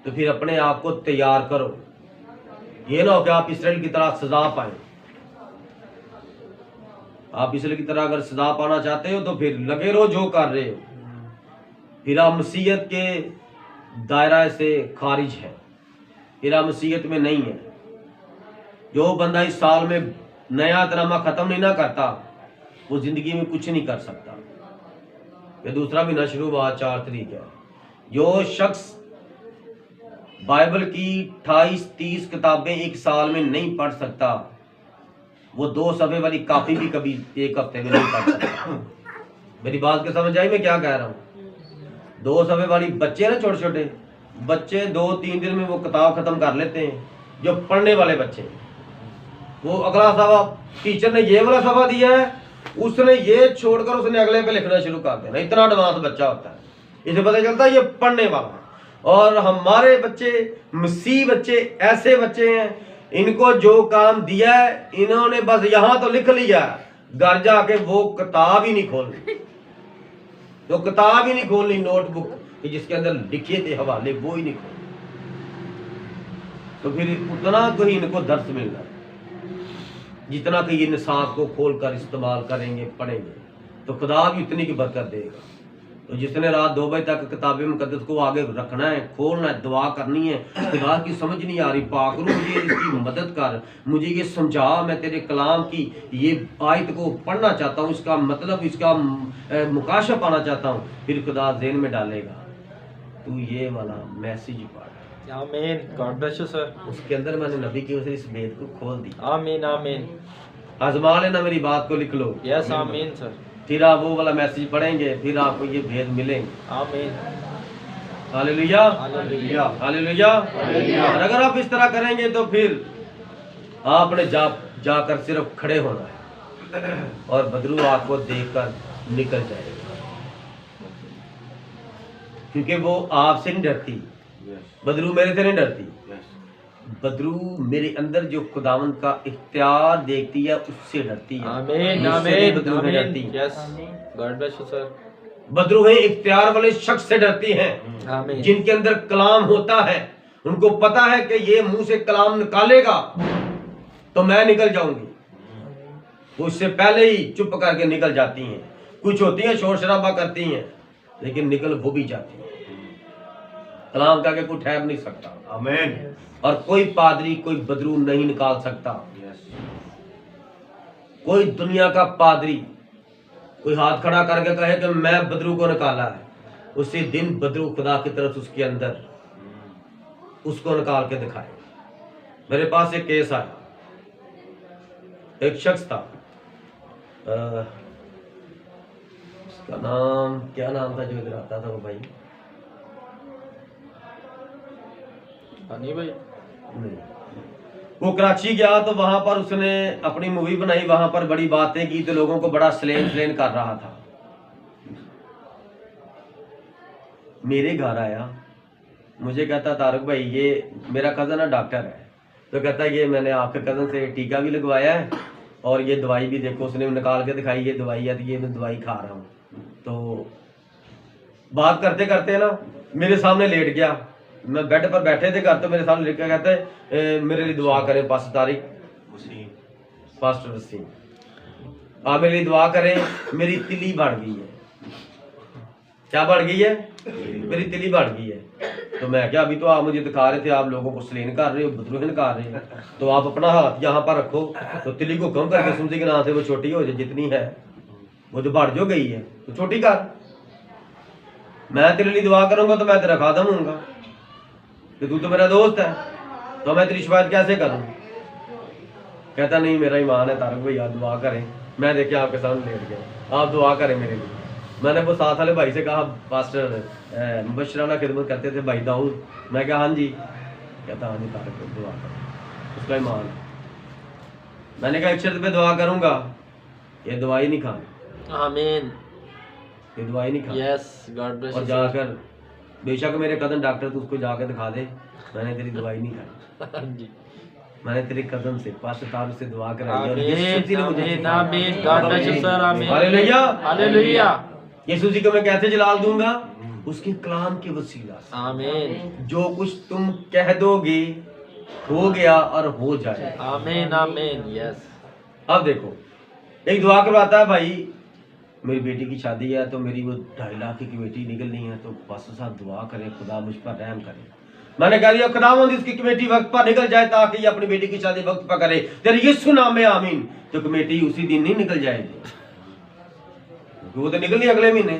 तो फिर अपने आप को तैयार करो। ये ना हो कि आप इसराइल की तरह सजा पाए। आप इसराइल की तरह अगर सजा पाना चाहते हो तो फिर लगे रहो जो कर रहे हो, फिर आप मसीहत के दायरा से खारिज है, फिर आप मसीहत में नहीं है। जो बंदा इस साल में नया तनामा खत्म नहीं ना करता वो जिंदगी में कुछ नहीं कर सकता। ये दूसरा भी ना शुरू हुआ 4 तारीख है। जो शख्स बाइबल की 28-30 किताबें एक साल में नहीं पढ़ सकता वो 2 सफ़े वाली कापी भी कभी एक हफ्ते में नहीं पढ़ सकता। मेरी बात के समझ आई मैं क्या कह रहा हूँ? 2 सफ़े वाली बच्चे ना, छोटे छोटे बच्चे 2-3 दिन में वो किताब खत्म कर लेते हैं। जो पढ़ने वाले बच्चे, वो अगला सफ़ा टीचर ने ये वाला सफ़ा दिया है, उसने ये छोड़कर उसने अगले पे लिखना शुरू कर देना। इतना एडवांस बच्चा होता है, इसे पता चलता है ये पढ़ने वाला है। और हमारे बच्चे, मसीह बच्चे ऐसे बच्चे हैं, इनको जो काम दिया है इन्होंने बस यहाँ तो लिख लिया, घर जाके वो किताब ही नहीं खोलनी, तो किताब ही नहीं खोलनी, नोटबुक कि जिसके अंदर लिखे थे हवाले वो ही नहीं खोलनी। तो फिर उतना तो ही इनको दर्स मिलना जितना कि ये निसाब को खोल कर इस्तेमाल करेंगे, पढ़ेंगे, तो खुदा भी उतनी की बरकत देगा। तो जिसने रात 2 बजे तक किताब मुकद्दस को आगे रखना है, खोलना है, दुआ करनी है, खुदा की समझ नहीं आ रही, पाक रूह मुझे इसकी मदद कर, मुझे ये समझा, मैं तेरे कलाम की ये आयत को पढ़ना चाहता हूँ, इसका मतलब इसका मुकाशा पाना चाहता हूँ, फिर खुदा ज़हन में डालेगा तू ये वाला मैसेज पढ़। आमीन। God bless you sir. उसके अंदर मैंने नबी की वजह से इस भेद को खोल दिया। आमीन आमीन। आजमा लेना, मेरी बात को लिख लो। यस आमीन सर। फिर आप वो वाला मैसेज पढ़ेंगे, फिर आपको ये भेद मिलेंगे। आमीन। Hallelujah hallelujah. हालेलुया। और अगर आप इस तरह करेंगे तो फिर आपने जाकर सिर्फ खड़े होना है और बदरू आपको देखकर निकल जाएगा, क्योंकि वो आपसे नहीं डरती। यस बदरू मेरे से नहीं डरती। यस बदरू मेरे अंदर जो खुदावंद का इख्तियार देखती है उससे डरती है। आमीन मुझसे नहीं आमीन बदरू नहीं आमीन। डरती। Yes God bless you sir. Badru है इख्तियार वाले शख्स से डरती हैं आमीन। जिनके अंदर कलाम होता है। उनको पता है कि ये मुंह से कलाम निकालेगा तो मैं निकल जाऊंगी, वो उससे पहले ही चुप करके निकल जाती हैं। कुछ होती हैं शोर शराबा करती हैं, लेकिन निकल वो भी जाती हैं। कलाम का के कोई ठहर नहीं सकता, आमीन। और कोई पादरी कोई बदरू नहीं निकाल सकता। यस कोई दुनिया का पादरी कोई हाथ खड़ा करके कहे कि मैं बदरू को निकाला है, उसी दिन बदरू खुदा की तरफ उसके अंदर उसको निकाल के दिखाए। मेरे पास एक केस आया, एक शख्स था, उसका नाम क्या नाम था जो इधर आता था वो भाई, हनी भाई। नहीं, वो कराची गया तो वहां पर उसने अपनी मूवी बनाई, वहां पर बड़ी बातें की तो लोगों को बड़ा स्लेन कर रहा था। मेरे घर आया, मुझे कहता तारुक भाई ये मेरा कज़न है डॉक्टर है, तो कहता ये मैंने आपके कज़न से टीका भी लगवाया है और ये दवाई भी देखो, उसने निकाल के दिखाई ये दवाई है, तो ये मैं दवाई खा रहा हूँ। तो बात करते करते ना मेरे सामने लेट गया, मैं बेड पर बैठे थे घर, तो मेरे सामने लेट के कहते हैं मेरे लिए दुआ करें पास्टर तारिक, पास्टर वसीम आप मेरे लिए दुआ करें, मेरी तिली बढ़ गई है। क्या बढ़ गई है? मेरी तिली बढ़ गई है। तो मैं क्या, अभी तो आप मुझे दिखा रहे थे आप लोगों को स्लेन कर रहे हो, बदरूहन कर रहे हो, तो आप अपना हाथ यहाँ पर रखो तो तिली को कम करके सुनते के नाम से वो छोटी हो जाए, जितनी है वो जो बढ़ जो गई है तो छोटी कर। मैं तेरे लिए दुआ करूंगा तो मैं तेरा खादम हूँगा, कि तू तो मेरा दोस्त है, तो मैं तेरी शिफायत कैसे करूँ? कहता नहीं मेरा ईमान है तारक भैया दुआ करें। मैं देखे आपके सामने लेट गया, आप दुआ करें मेरे लिए। मैंने वो साथ वाले भाई से कहा, पास्टर मुबशराना खिदमत करते थे भाई दाऊद, मैं कहा हाँ जी, कहता हाँ जी तारक दुआ करें, उसका ईमान है। मैंने कहा एक शर्त पे दुआ करूंगा, ये दवाई नहीं खानी, आमीन। ये दवाई नहीं खानी। यस गॉड ब्लेस और यू। जाकर बेशक मेरे कज़न डॉक्टर तू उसको जाकर दिखा दे, मैंने तेरी दवाई नहीं खाई, जी मैंने तेरे कज़न से पास्टर तारुक से दुआ कराई और आमीन यीशु ने मुझे आमीन आमीन। God bless you sir. आमीन हालेलुया हालेलुया। यीशु जी को मैं कैसे जलाल दूंगा? उसके कलाम के वसीला से। आमीन जो कुछ तुम कह दोगे हो गया और हो जाए। आमीन आमीन। यस अब देखो एक दुआ करवाता है भाई, मेरी बेटी की शादी है तो मेरी वो 2.5 लाख की कमेटी निकलनी है, तो पास्टर साहब दुआ करें खुदा मुझ पर रहम करे। मैंने कह दिया खुदावंद इसकी कमेटी वक्त पर निकल जाए ताकि ये अपनी बेटी की शादी वक्त पर करे, तेरे यीशु नाम में आमीन। तो कमेटी उसी दिन नहीं निकल जाएगी, वो तो निकलनी अगले महीने।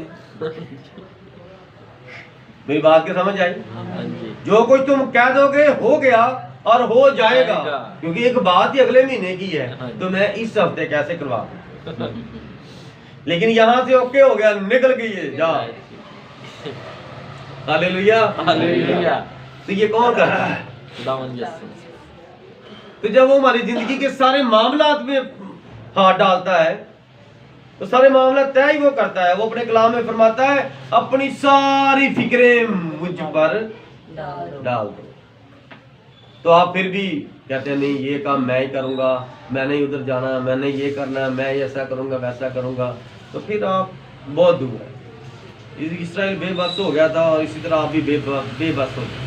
मेरी बात की समझ आई? हाँ जी। जो कुछ तुम कह दोगे हो गया और हो जाएगा, जाएगा। क्योंकि एक बात ही अगले महीने की है, हाँ जी। तो मैं इस हफ्ते कैसे करवा दूं? लेकिन यहां से ओके हो गया, निकल गई है, जा। Hallelujah hallelujah. तो ये कौन करता है? खुदावंद यीशु। तो जब वो हमारी जिंदगी के सारे मामलात में हाथ डालता है तो सारे मामला तय ही वो करता है। वो अपने कलाम में फरमाता है अपनी सारी फिक्रें मुझ पर डाल दो। तो आप फिर भी कहते हैं नहीं ये काम मैं ही करूंगा, मैं नहीं उधर जाना, मैंने ये करना, मैं ऐसा करूंगा वैसा करूंगा, तो फिर आप बहुत दूर है। इस्राइल बेबस हो गया था और इसी तरह आप भी बेबस हो गए।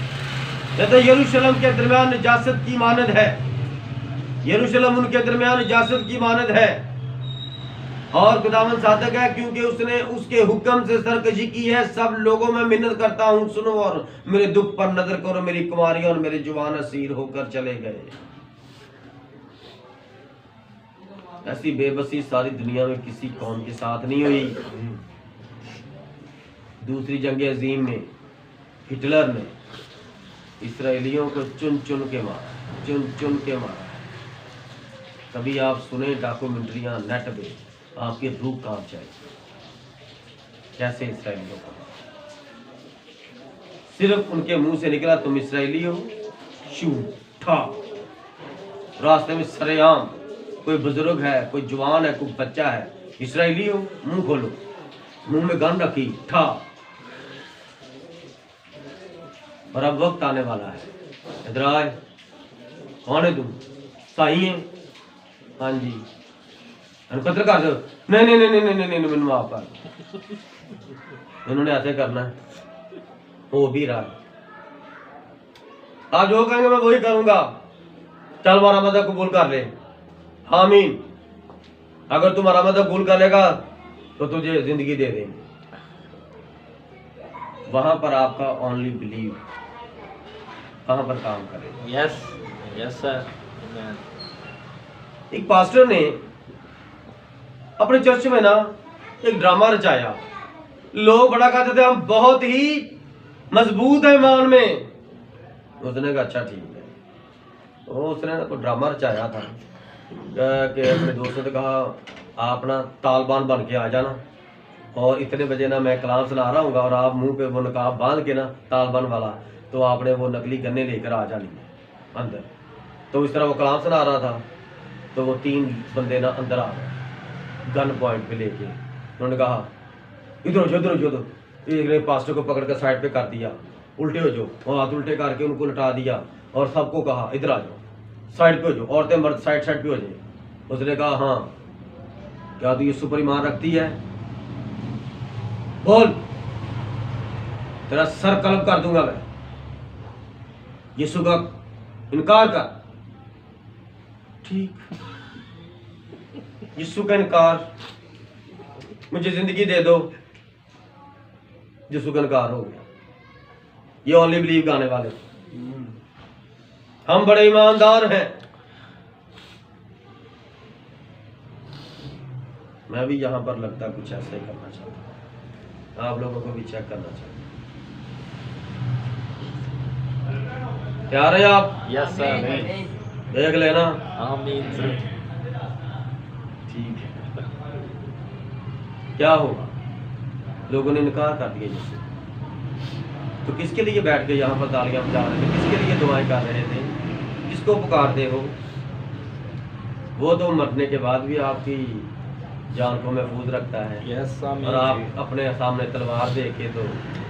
कहते यरूशलेम के दरमियान निजासत की मानद है, यरूशलेम उनके दरमियान निजासत की मानद है, और खुदावन साधक है क्योंकि उसने उसके हुक्म से सरकशी की है। सब लोगों में मिन्नत करता हूँ, सुनो और मेरे दुख पर नजर करो। मेरी कुमारी और मेरे जवान असीर होकर चले गए। ऐसी बेबसी सारी दुनिया में किसी कौम के साथ नहीं हुई। दूसरी जंग अजीम में हिटलर ने इसराइलियों को चुन चुन के मारा। कभी आप सुने डॉक्यूमेंट्रियां नेट पे, आपकी रूह कांप जाएगी कैसे इसराइलियों को। सिर्फ उनके मुंह से निकला तुम इसराइली हो, झूठा। रास्ते में सरेआम कोई बुजुर्ग है, कोई जवान है, कोई बच्चा है, इसराइली हो, मुंह खोलो, मुंह में गन रखी ठा। और अब वक्त आने वाला है, इधर आए, कौन है तुम? सही है, हाँ जी, कत्ल कर दो। नहीं नहीं नहीं नहीं नहीं नहीं, मैंने माफ कर। इन्होंने ऐसे करना है, हो भी रहा है। आप जो कहेंगे मैं वही करूंगा। चल हमारा मदद कबूल कर ले, आमीन। अगर तुम्हारा मदद कबूल कर लेगा तो तुझे जिंदगी दे देंगे। वहां पर आपका ओनली बिलीव वहां पर काम करेगा। Yes yes sir. एक पास्टर ने अपने चर्च में ना एक ड्रामा रचाया। लोग बड़ा कहते थे हम बहुत ही मजबूत है ईमान में। उसने कहा अच्छा ठीक है। तो उसने ना कोई ड्रामा रचाया था कि अपने दोस्तों ने कहा आप ना तालिबान बन के आ जाना और इतने बजे ना मैं कलाम सुना रहा हूँ और आप मुंह पे वो नकाब बांध के ना तालिबान वाला, तो आपने वो नकली गन्ने लेकर आ जानी अंदर। तो इस तरह वो कलाम सुना रहा था तो वो 3 बंदे ना अंदर आ गए गन पॉइंट पे लेके। उन्होंने कहा इधर हो जो। एक ने पास्टर को पकड़ कर साइड पे कर दिया, उल्टे हो जो, और हाथ उल्टे करके उनको लटा दिया और सबको कहा इधर आ जाओ, साइड पे हो जाओ, औरतें मर्द साइड पे हो जाए। उसने कहा हाँ क्या तू यीशु पर ईमान रखती है? बोल, तेरा सर कलब कर दूंगा मैं। यीशु का इनकार कर। ठीक, यीशु का इनकार, मुझे जिंदगी दे दो। यीशु का इनकार हो गया। ये ओनली बिलीव गाने वाले, हम बड़े ईमानदार हैं। मैं भी यहां पर लगता कुछ ऐसा ही करना चाहता हूं। आप लोगों को भी चेक करना चाहता हूं। तैयार है आप? Yes sir. देख लेना। आमीन सर। ठीक है। क्या होगा? लोगों ने इनकार कर दिया यीशु। तो किसके लिए बैठ के यहाँ पर तालियां बजा रहे थे? किसके लिए दुआएं कर रहे थे? किसको पुकारते हो? वो तो मरने के बाद भी आपकी जान को महफूज रखता है। यस आमीन। और आप अपने सामने तलवार देके तो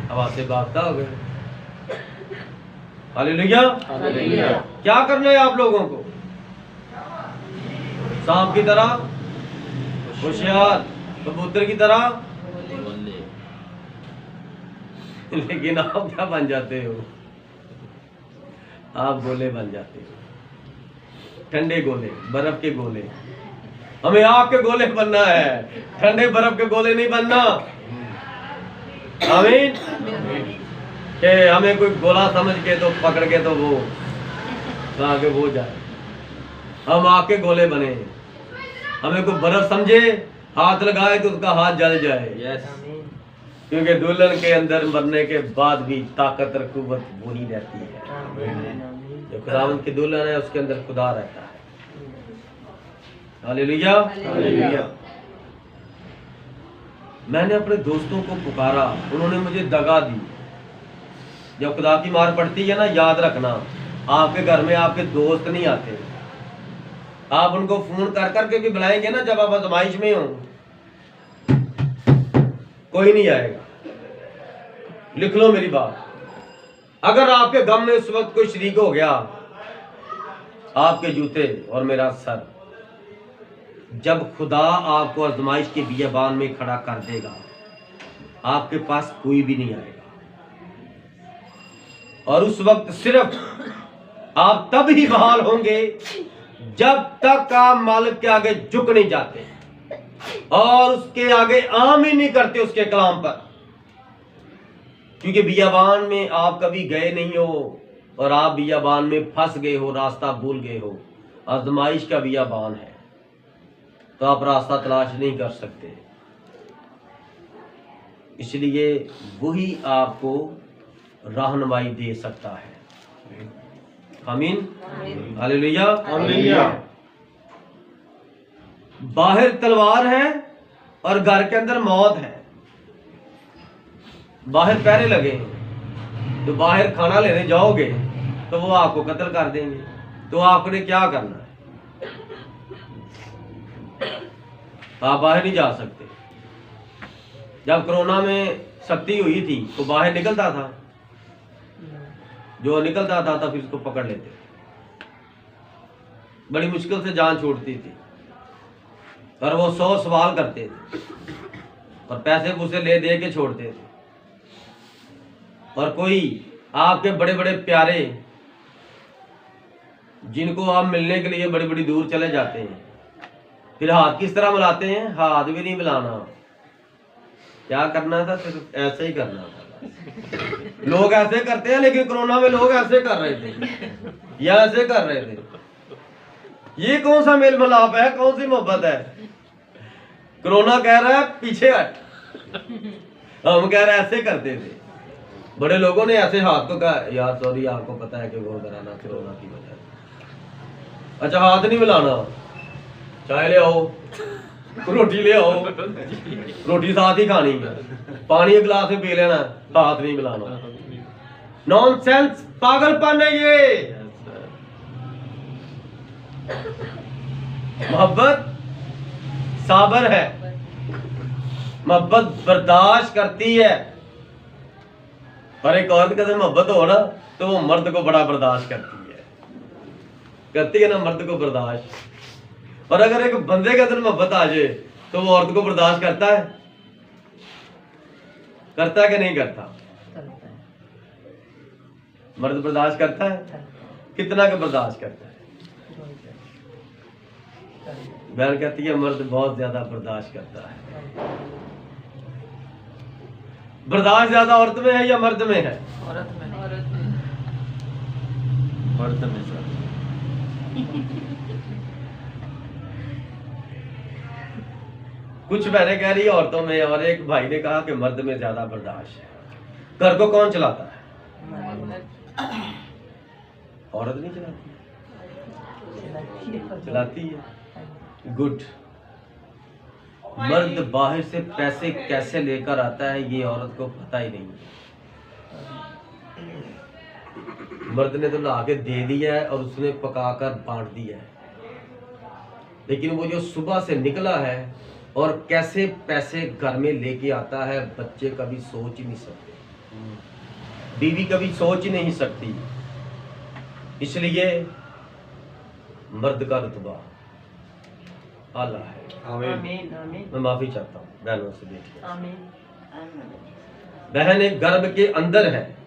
हवा से भागता हो गए। हालेलुया। हालेलुया। क्या करना है आप लोगों को? सांप की तरह होशियार, कबूतर की तरह, लेकिन आप क्या बन जाते हो? आप गोले बन जाते हो, ठंडे गोले, बर्फ के गोले। हमें आग के गोले बनना है, ठंडे बर्फ के गोले नहीं बनना। आमीन। कि हमें कोई गोला समझ के तो पकड़ के तो वो आगे वो जाए। हम आग के गोले बने। हमें कोई बर्फ समझे, हाथ लगाए तो उसका हाथ जल जाए। यस। क्योंकि दुल्हन के अंदर मरने के बाद भी ताकत और कुव्वत बुनी रहती है। जो खुदावंद की दुल्हन है उसके अंदर खुदा रहता है। हालेलुया। हालेलुया। मैंने अपने दोस्तों को पुकारा, उन्होंने मुझे दगा दी। जब खुदा की मार पड़ती है ना, याद रखना आपके घर में आपके दोस्त नहीं आते। आप उनको फोन कर करके भी बुलाएंगे ना, जब आप आजमाइश में हो, कोई नहीं आएगा। लिख लो मेरी बात। अगर आपके गम में इस वक्त कोई शरीक हो गया, आपके जूते और मेरा सर, जब खुदा आपको आजमाइश के बियाबान में खड़ा कर देगा, आपके पास कोई भी नहीं आएगा। और उस वक्त सिर्फ आप तब ही बहाल होंगे जब तक आप मालिक के आगे झुक नहीं जाते। और उसके आगे आम ही नहीं करते उसके कलाम पर, क्योंकि बियाबान में आप कभी गए नहीं हो और आप बियाबान में फंस गए हो, रास्ता भूल गए हो। आजमाइश का बियाबान है तो आप रास्ता तलाश नहीं कर सकते, इसलिए वही आपको रहनुमाई दे सकता है। आमीन, हालेलुया। हालेलुया। बाहर तलवार है और घर के अंदर मौत है। बाहर पहरे लगे हैं, तो बाहर खाना लेने जाओगे तो वो आपको कत्ल कर देंगे, तो आपने क्या करना है? आप बाहर नहीं जा सकते। जब कोरोना में सख्ती हुई थी तो बाहर निकलता था, जो निकलता था तो फिर उसको पकड़ लेते, बड़ी मुश्किल से जान छूटती थी, और वो 100 सवाल करते थे और पैसे पूसे ले दे के छोड़ते थे। और कोई आपके बड़े बड़े प्यारे जिनको आप मिलने के लिए बड़ी बड़ी दूर चले जाते हैं, फिर हाथ किस तरह मिलाते हैं? हाथ भी नहीं मिलाना। क्या करना था? सिर्फ ऐसे ही करना था। लोग ऐसे करते हैं, लेकिन कोरोना में लोग ऐसे कर रहे थे या ऐसे कर रहे थे। ये कौन सा मेल मिलाप है? कौन सी मोहब्बत है? कोरोना कह रहा है पीछे हट, हम कह रहे ऐसे करते थे। बड़े लोगों ने ऐसे हाथ को कहा, यार सॉरी, आपको पता है कि वो कराना कोरोना की वजह से। अच्छा, हाथ नहीं मिलाना, चाय ले आओ, रोटी ले आओ, रोटी साथ ही खानी है, पानी एक गिलास में पी लेना, हाथ नहीं मिलाना। नॉनसेंस, पागलपन है ये। मोहब्बत साबर है, मोहब्बत बर्दाश्त करती है। और एक औरत के साथ मोहब्बत हो ना तो वो मर्द को बड़ा बर्दाश्त करती है ना, मर्द को बर्दाश्त। और अगर एक बंदे के अंदर मोहब्बत आ जाए तो वो औरत को बर्दाश्त करता है कि नहीं करता? मर्द बर्दाश्त करता है, कितना का बर्दाश्त करता है? बहन कहती है मर्द बहुत ज्यादा बर्दाश्त करता है। बर्दाश्त ज्यादा औरत में है या मर्द में है? औरत में। मर्द में सर। कुछ बहनें कह रही है औरतों में, और एक भाई ने कहा कि मर्द में ज्यादा बर्दाश्त है। घर को कौन चलाता है? औरत नहीं चलाती, चलाती है। गुड। मर्द बाहर से पैसे कैसे लेकर आता है ये औरत को पता ही नहीं है। मर्द ने तो ला के दे दिया है और उसने पकाकर बांट दिया है, लेकिन वो जो सुबह से निकला है और कैसे पैसे घर में लेके आता है, बच्चे कभी सोच ही नहीं सकते, बीवी कभी सोच ही नहीं सकती। इसलिए मर्द का रुतबा आला है। आमीन। मैं माफी चाहता हूँ बहनों से, बेटियों से। बहन एक गर्भ के अंदर है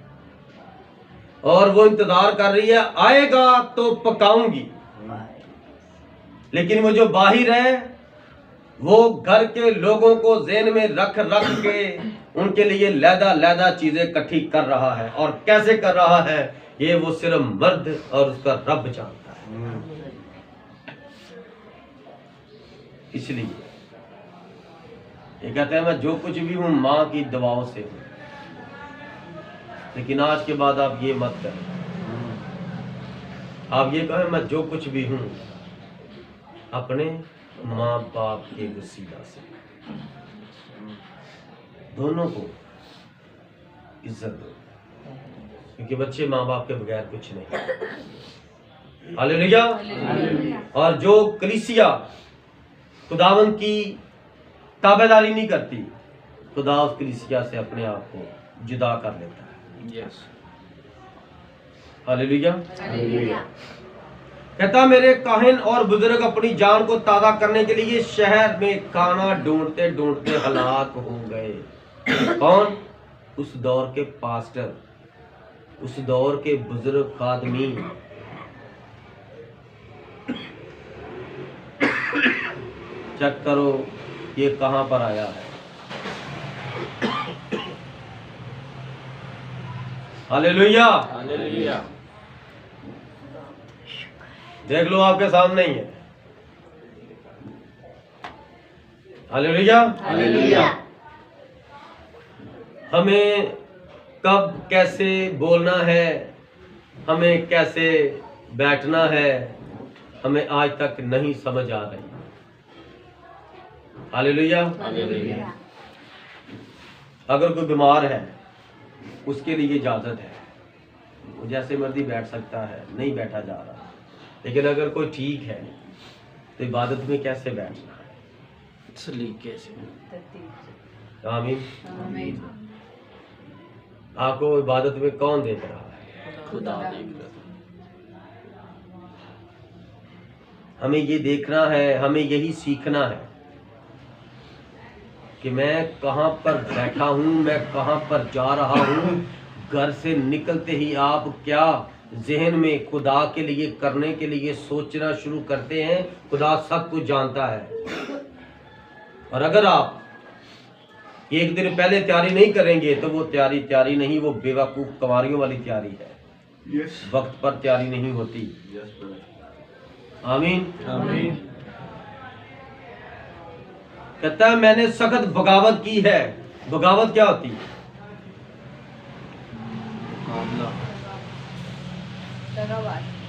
और वो इंतजार कर रही है, आएगा तो पकाऊंगी। लेकिन वो जो बाहिर है वो घर के लोगों को ज़हन में रख के उनके लिए लैदा चीजें इकट्ठी कर रहा है। और कैसे कर रहा है ये वो सिर्फ मर्द और उसका रब जानता है। इसलिए ये कहते हैं मैं जो कुछ भी हूं माँ की दवाओं से हूं, लेकिन आज के बाद आप ये मत करें। आप ये कहें मैं जो कुछ भी हूं अपने माँ बाप के वसीला से। दोनों को इज्जत दो, क्योंकि बच्चे माँ बाप के बगैर कुछ नहीं। हालेलुया। और जो कलीसिया खुदावंद की ताबेदारी नहीं करती, खुदा उस कलीसिया से अपने आप को जुदा कर लेता है। यस। हालेलुया। कहता मेरे काहिन और बुजुर्ग अपनी जान को ताज़ा करने के लिए शहर में खाना ढूंढते ढूंढते हलाक हो गए। कौन? उस दौर के पास्टर, उस दौर के बुजुर्ग खादमी। चेक करो ये कहां पर आया है। हालेलुया। हालेलुया। देख लो आपके सामने ही है। हालेलुया। हालेलुया। हमें कब कैसे बोलना है, हमें कैसे बैठना है, हमें आज तक नहीं समझ आ रही। हालेलुया। हालेलुया। अगर कोई बीमार है उसके लिए इजाजत है, वो जैसे मर्जी बैठ सकता है, नहीं बैठा जा रहा। लेकिन अगर कोई ठीक है तो इबादत में कैसे बैठना है। सलीके से। आमीन। आमीन। आपको इबादत में कौन देख रहा है। खुदा देख रहा। हमें ये देखना है, हमें यही सीखना है कि मैं कहाँ पर बैठा हूँ, मैं कहाँ पर जा रहा हूँ। घर से निकलते ही आप क्या जहन में खुदा के लिए करने के लिए सोचना शुरू करते हैं। खुदा सब कुछ जानता है। और अगर आप एक दिन पहले तैयारी नहीं करेंगे तो वो तैयारी नहीं, वो बेवकूफ़ कवारियों वाली तैयारी है। यस वक्त पर तैयारी नहीं होती। यस आमीन। आमीन। कहता है मैंने सख्त बगावत की है। बगावत क्या होती है। मुकाबला।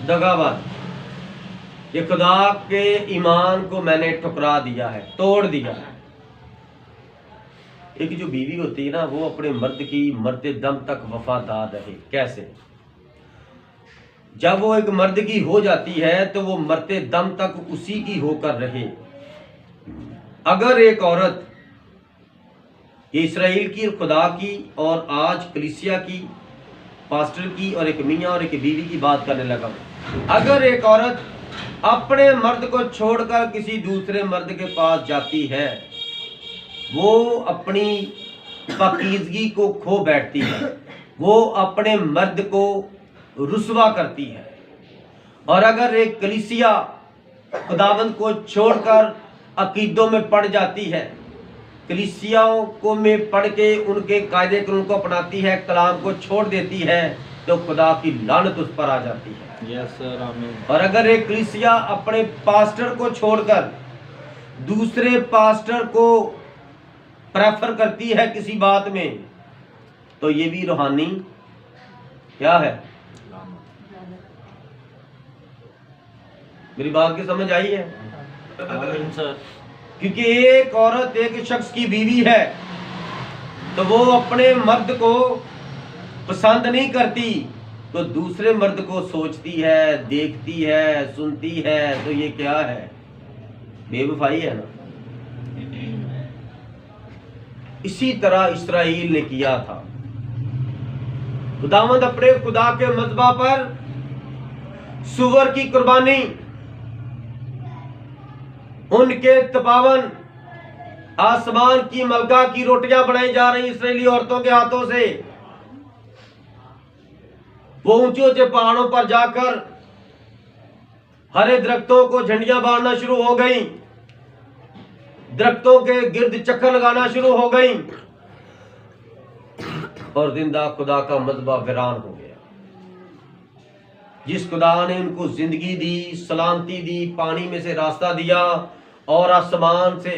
दगाबाज। ये खुदा के ईमान को मैंने ठुकरा दिया है, तोड़ दिया है। एक जो बीवी होती है ना, वो अपने मर्द की मरते दम तक वफादार रहे। कैसे। जब वो एक मर्द की हो जाती है तो वो मरते दम तक उसी की होकर रहे। अगर एक औरत, ये इसराइल की, खुदा की और आज कलीसिया की, पास्टर की और एक मियाँ और एक बीवी की बात करने लगा। अगर एक औरत अपने मर्द को छोड़कर किसी दूसरे मर्द के पास जाती है, वो अपनी पाकीज़गी को खो बैठती है, वो अपने मर्द को रुसवा करती है। और अगर एक कलीसिया खुदावंद को छोड़कर अकीदों में पड़ जाती है, कलीसियाओं को में पढ़ के उनके कायदे कानून को अपनाती है, कलाम को छोड़ देती है, तो खुदा की लानत उस पर आ जाती है। Yes sir. आमीन। और अगर एक कलीसिया अपने पास्टर को छोड़कर दूसरे पास्टर को प्रेफर करती है किसी बात में, तो ये भी रूहानी क्या है। मेरी बात की समझ आई है। आमीन सर। क्योंकि एक औरत एक शख्स की बीवी है तो वो अपने मर्द को पसंद नहीं करती, तो दूसरे मर्द को सोचती है, देखती है, सुनती है। तो ये क्या है, बेवफाई है ना। इसी तरह इस्राएल ने किया था। खुदावंद अपने खुदा के मज़बा पर सुअर की कुर्बानी, उनके तपावन, आसमान की मलका की रोटियां बनाई जा रही इस्राएली औरतों के हाथों से। वो ऊंचे ऊंचे पहाड़ों पर जाकर हरे दरख्तों को झंडियां बांधना शुरू हो गई, दरख्तों के गिर्द चक्कर लगाना शुरू हो गई, और जिंदा खुदा का मज़बा वीरान हो गया। जिस खुदा ने उनको जिंदगी दी, सलामती दी, पानी में से रास्ता दिया और आसमान से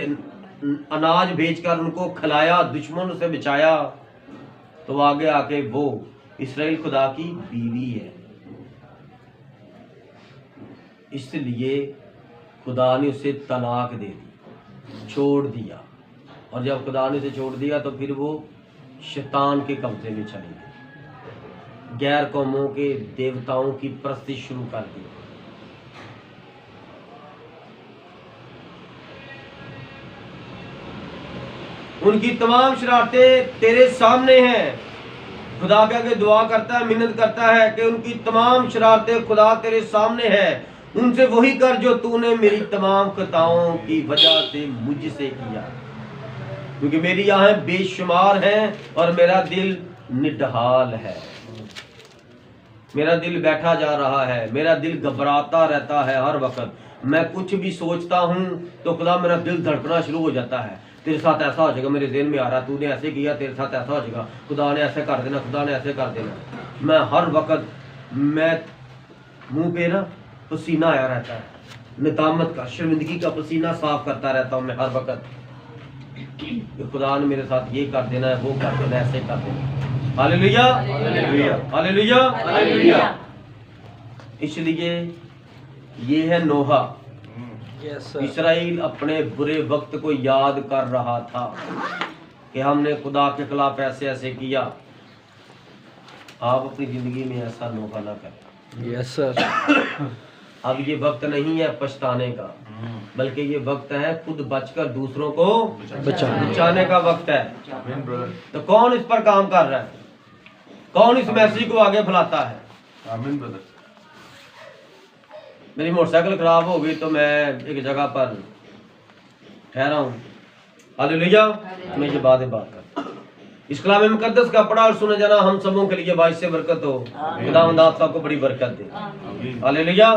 अनाज भेजकर उनको खिलाया, दुश्मनों से बचाया, तो आगे आके वो इस्राएल खुदा की बीवी है। इसलिए खुदा ने उसे तलाक दे दी, छोड़ दिया। और जब खुदा ने उसे छोड़ दिया तो फिर वो शैतान के कब्जे में चली गई, गैर कौमों के देवताओं की परस्ती शुरू कर दी। उनकी तमाम शरारतें तेरे सामने हैं। खुदा के आगे दुआ करता है, मिन्नत करता है कि उनकी तमाम शरारतें खुदा तेरे सामने है। उनसे वही कर जो तूने मेरी तमाम खताओं की वजह से मुझसे किया, क्योंकि मेरी आँखें बेशुमार हैं और मेरा दिल निढाल है। मेरा दिल बैठा जा रहा है, मेरा दिल घबराता रहता है हर वक्त। मैं कुछ भी सोचता हूँ तो खुदा मेरा दिल धड़कना शुरू हो जाता है। तेरे साथ ऐसा हो जाएगा, मेरे दिल में आ रहा, तूने ऐसे किया, तेरे साथ ऐसा हो जाएगा, खुदा ने ऐसे कर देना, खुदा ने ऐसे कर देना। मैं हर वक्त मैं मुंह पे ना पसीना आया रहता है, निदामत का, शर्मिंदगी का पसीना साफ करता रहता हूँ मैं हर वक्त कि खुदा ने मेरे साथ ये कर देना है, वो कर देना है, ऐसे कर देना। Hallelujah, hallelujah, hallelujah, hallelujah. इसलिए ये है नोहा। Yes sir. इस्राएल अपने बुरे वक्त को याद कर रहा था कि हमने खुदा के खिलाफ ऐसे ऐसे किया। आप अपनी जिंदगी में ऐसा नोहा ना करें। Yes sir. अब ये वक्त नहीं है पछताने का, बल्कि ये वक्त है खुद बचकर दूसरों को बचाने का वक्त है। आमीन ब्रदर, तो कौन इस पर काम कर रहा है? कौन इस मैसेज को आगे फैलाता है? आमीन ब्रदर। मेरी मोटरसाइकिल खराब हो गई तो मैं एक जगह पर ठहरा हूँ। हालेलुया, मैं ये बात करता हूँ। इस कलाम मुकद्दस का पढ़ा और सुने जाना हम सबों के लिए बाइस से बरकत हो। खुदावंद आप सबको बड़ी बरकत दे। आमीन। हालेलुया।